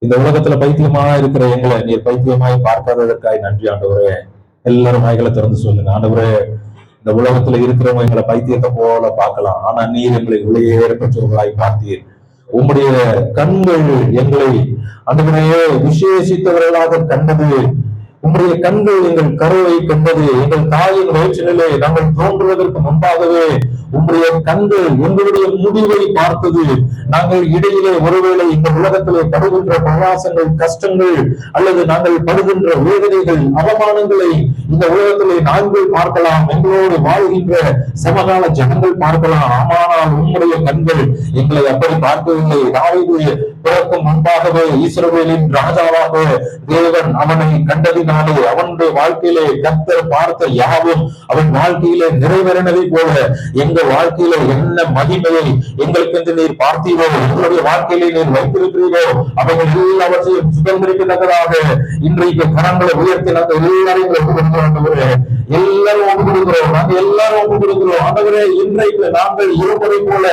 இந்த உலகத்துல பைத்தியமா இருக்கிற எங்களை நீர் பைத்தியமாய் பார்க்காததற்காய் நன்றி ஆண்டவரே. எல்லாரும் வாய்களை திறந்து சொல்லுங்க. ஆண்டவரே, இந்த உலகத்துல இருக்கிறவங்க எங்களை பைத்தியத்தை போல பார்க்கலாம், ஆனா நீர் எங்களை விலையேற பெற்றவர்களாய் பார்த்தீர். உம்முடைய கண்கள் எங்களை அன்றுவரையே விசேஷித்தவர்களாக கண்டது. உம்முடைய கண்கள் எங்கள் கருவை கண்டது. எங்கள் தாயின் வயிற்றினிலே நாங்கள் தோன்றுவதற்கு முன்பாகவே உம்முடைய கண்கள் எங்களுடைய முடிவை பார்த்தது. நாங்கள் இடையிலே ஒருவேளை இந்த உலகத்திலே படுகின்ற பிரயாசங்கள், கஷ்டங்கள், அல்லது நாங்கள் படுகின்ற வேதனைகள், அவமானங்களை இந்த உலகத்திலே நாங்கள் பார்க்கலாம், எங்களோடு வாழ்கின்ற சமகால ஜனங்கள் பார்க்கலாம். ஆனால் உம்முடைய கண்கள் எங்களை அப்படி பார்க்கவில்லை. தாவீது பிறக்கும் முன்பாகவே இஸ்ரவேலின் ராஜாவாக தேவன் அவனை கண்டதினாலே அவனுடைய வாழ்க்கையிலே கர்த்தர் பார்த்த யாவும் அவன் வாழ்க்கையிலே நிறைவேறினதை போல எங்கள் வாழ்க்கையில என்ன மகிமையை எங்களுக்கு என்று நீர் பார்த்தீரோ, எங்களுடைய வாழ்க்கையிலே நீர் வைத்திருக்கிறீரோ, அவைகள் எல்லாவற்றையும் சுதந்திரிக்கத்தக்கதாக இன்றைக்கு கரங்களை உயர்த்தி நாங்கள் எல்லாரையும் ஒப்பு கொடுக்கிறோம். எல்லாரும் ஒப்பு கொடுக்கிறோம். நாங்கள் எல்லாரும் ஒப்பு கொடுக்கிறோம். ஆண்டவரே, இன்றைக்கு நாங்கள் இருப்பதை போல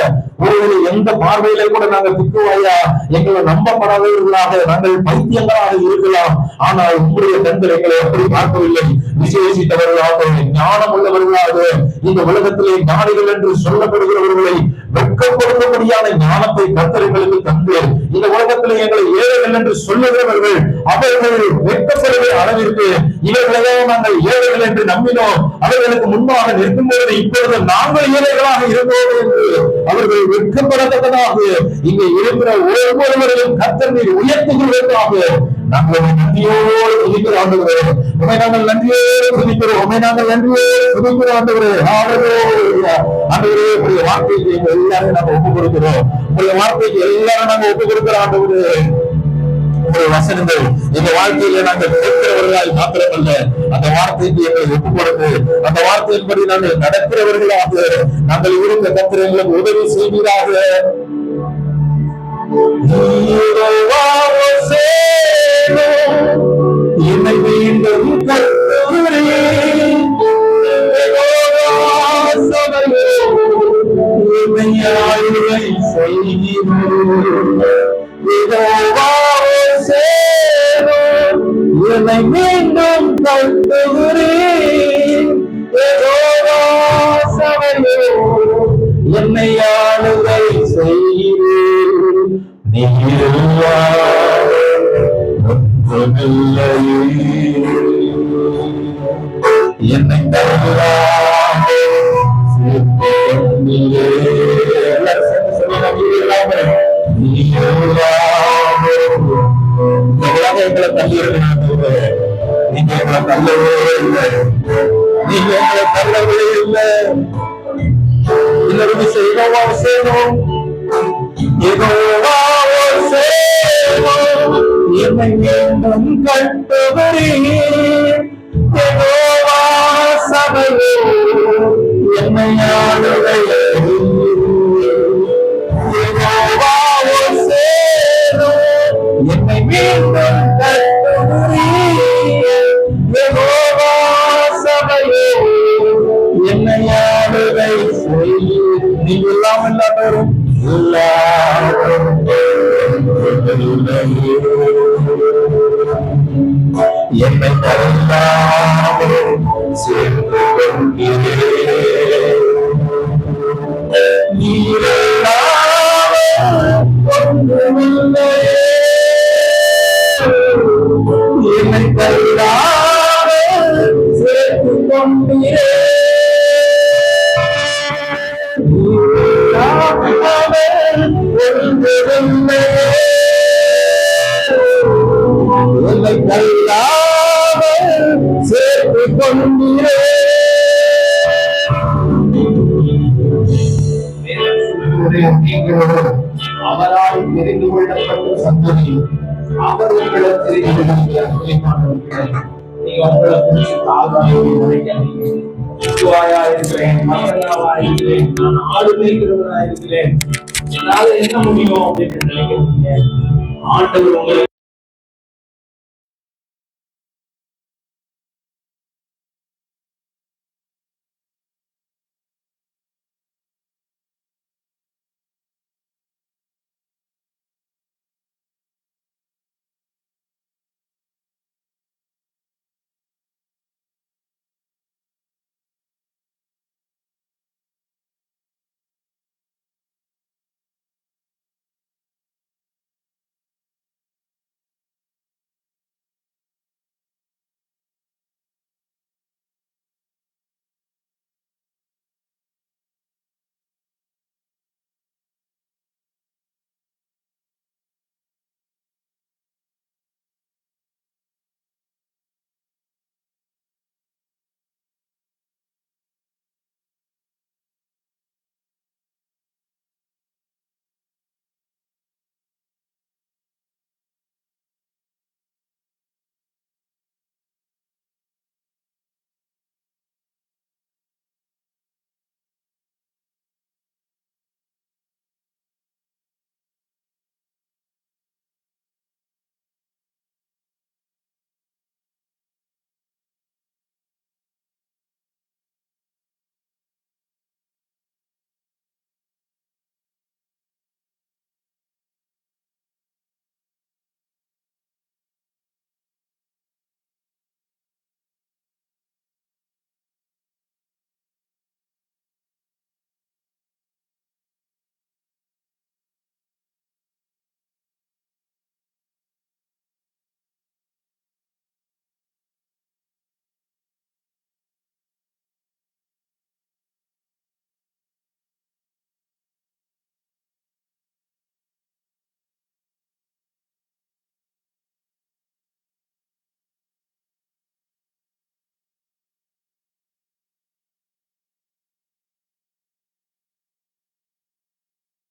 ஒருவேளை எந்த பார்வையிலே கூட நாங்கள் திக்குவாயா எங்களை நம்பப்படாதவர்களாக நாங்கள் பைத்தியங்களாக இருக்கலாம். ஆனால் உங்களுடைய கண்கள் எங்களை எப்படி பார்க்கவில்லை. விசேஷித்தவர்களாக, ஞானம் உள்ளவர்களாக, இந்த உலகத்திலே ஞானிகள் என்று சொல்லப்படுகிறவர்களை வெட்கப்படுத்தபடியான ஞானத்தை கர்த்தர்களுக்கு தந்து இந்த உலகத்திலே எங்களை ஏழைகள் என்று சொல்லுகிறவர்கள் அவர்கள் வெட்கப்படுகிற அளவிற்கு இவர்களையே நாங்கள் ஏழைகள் என்று நம்பினோம். அவர்களுக்கு முன்பாக நிற்கும் பொழுது இப்பொழுது நாங்கள் ஏழைகளாக இருந்தோம் என்று அவர்கள் வெட்கப்படத்தக்கதாக இங்கே இருக்கிற ஒவ்வொருவரையும் கர்த்தர் நீர் உயர்த்துகிறதற்காக நாங்கள் நன்றியோடு துதிக்கிற ஆண்டவரே, உம்மை நாங்கள் நன்றியோடு துதிக்கிறோம். உம்மை நாங்கள் நன்றியோடு துதிக்கிற ஆண்டவரே. ஹல்லேலூயா. ஆண்டவரே, உம்முடைய வார்த்தைக்கு எல்லாரும் நாங்கள் ஒப்பு கொடுக்கிறோம். உங்களுடைய வார்த்தைக்கு எல்லாரும் நாங்கள் ஒப்பு கொடுக்கிற ஆண்டவரே. உங்களுடைய வசனங்கள் எங்க வாழ்க்கையில நாங்கள் கேட்கிறவர்களால் மாத்திரமல்ல, அந்த வார்த்தைக்கு எங்களை ஒப்பு கொடுத்து அந்த வார்த்தையின்படி நாங்கள் நடக்கிறவர்களாக நாங்கள் இருந்த கர்த்தர் எங்களுக்கு உதவி செய்வீராக. என்னை மீண்டும் என்னை மீண்டும் என்னை ஆளுகை செய்கிறேன். என்னை எங்களை தள்ளி இருக்கிறாங்க. நீங்க எங்களை தள்ளவே இல்லை. நீங்க எங்களை தள்ளவே இல்லை. இன்னொரு விஷயம் செய்யணும். என்னை மீண்டும் கட்டுகிறேன். சபையோ என்னை ஆளுகை என்னை மீண்டும் கட்டுகிறேன். சபையோ என்னை ஆளுகை நீங்க இல்லாம எல்லாரும் என்னை தருந்தாமல் சேர்ந்து கொள்கிறேன். என்னை தருந்தாமல் சேர்த்து கொள்கிறேன். என்னை கையாமல் சேர்த்து கொண்டீரே. அவரால் தெரிந்து கொள்ளப்பட்ட சந்ததி அவர் உங்களை தெரிந்து இருக்கிறேன், மகனாயிருக்கிறேன், நான் ஆடு மேய்க்கிறவனாயிருக்கிறேன். என்னால என்ன முடியும் அப்படின்னு நினைக்கிறீங்க? ஆண்டவர் உங்களை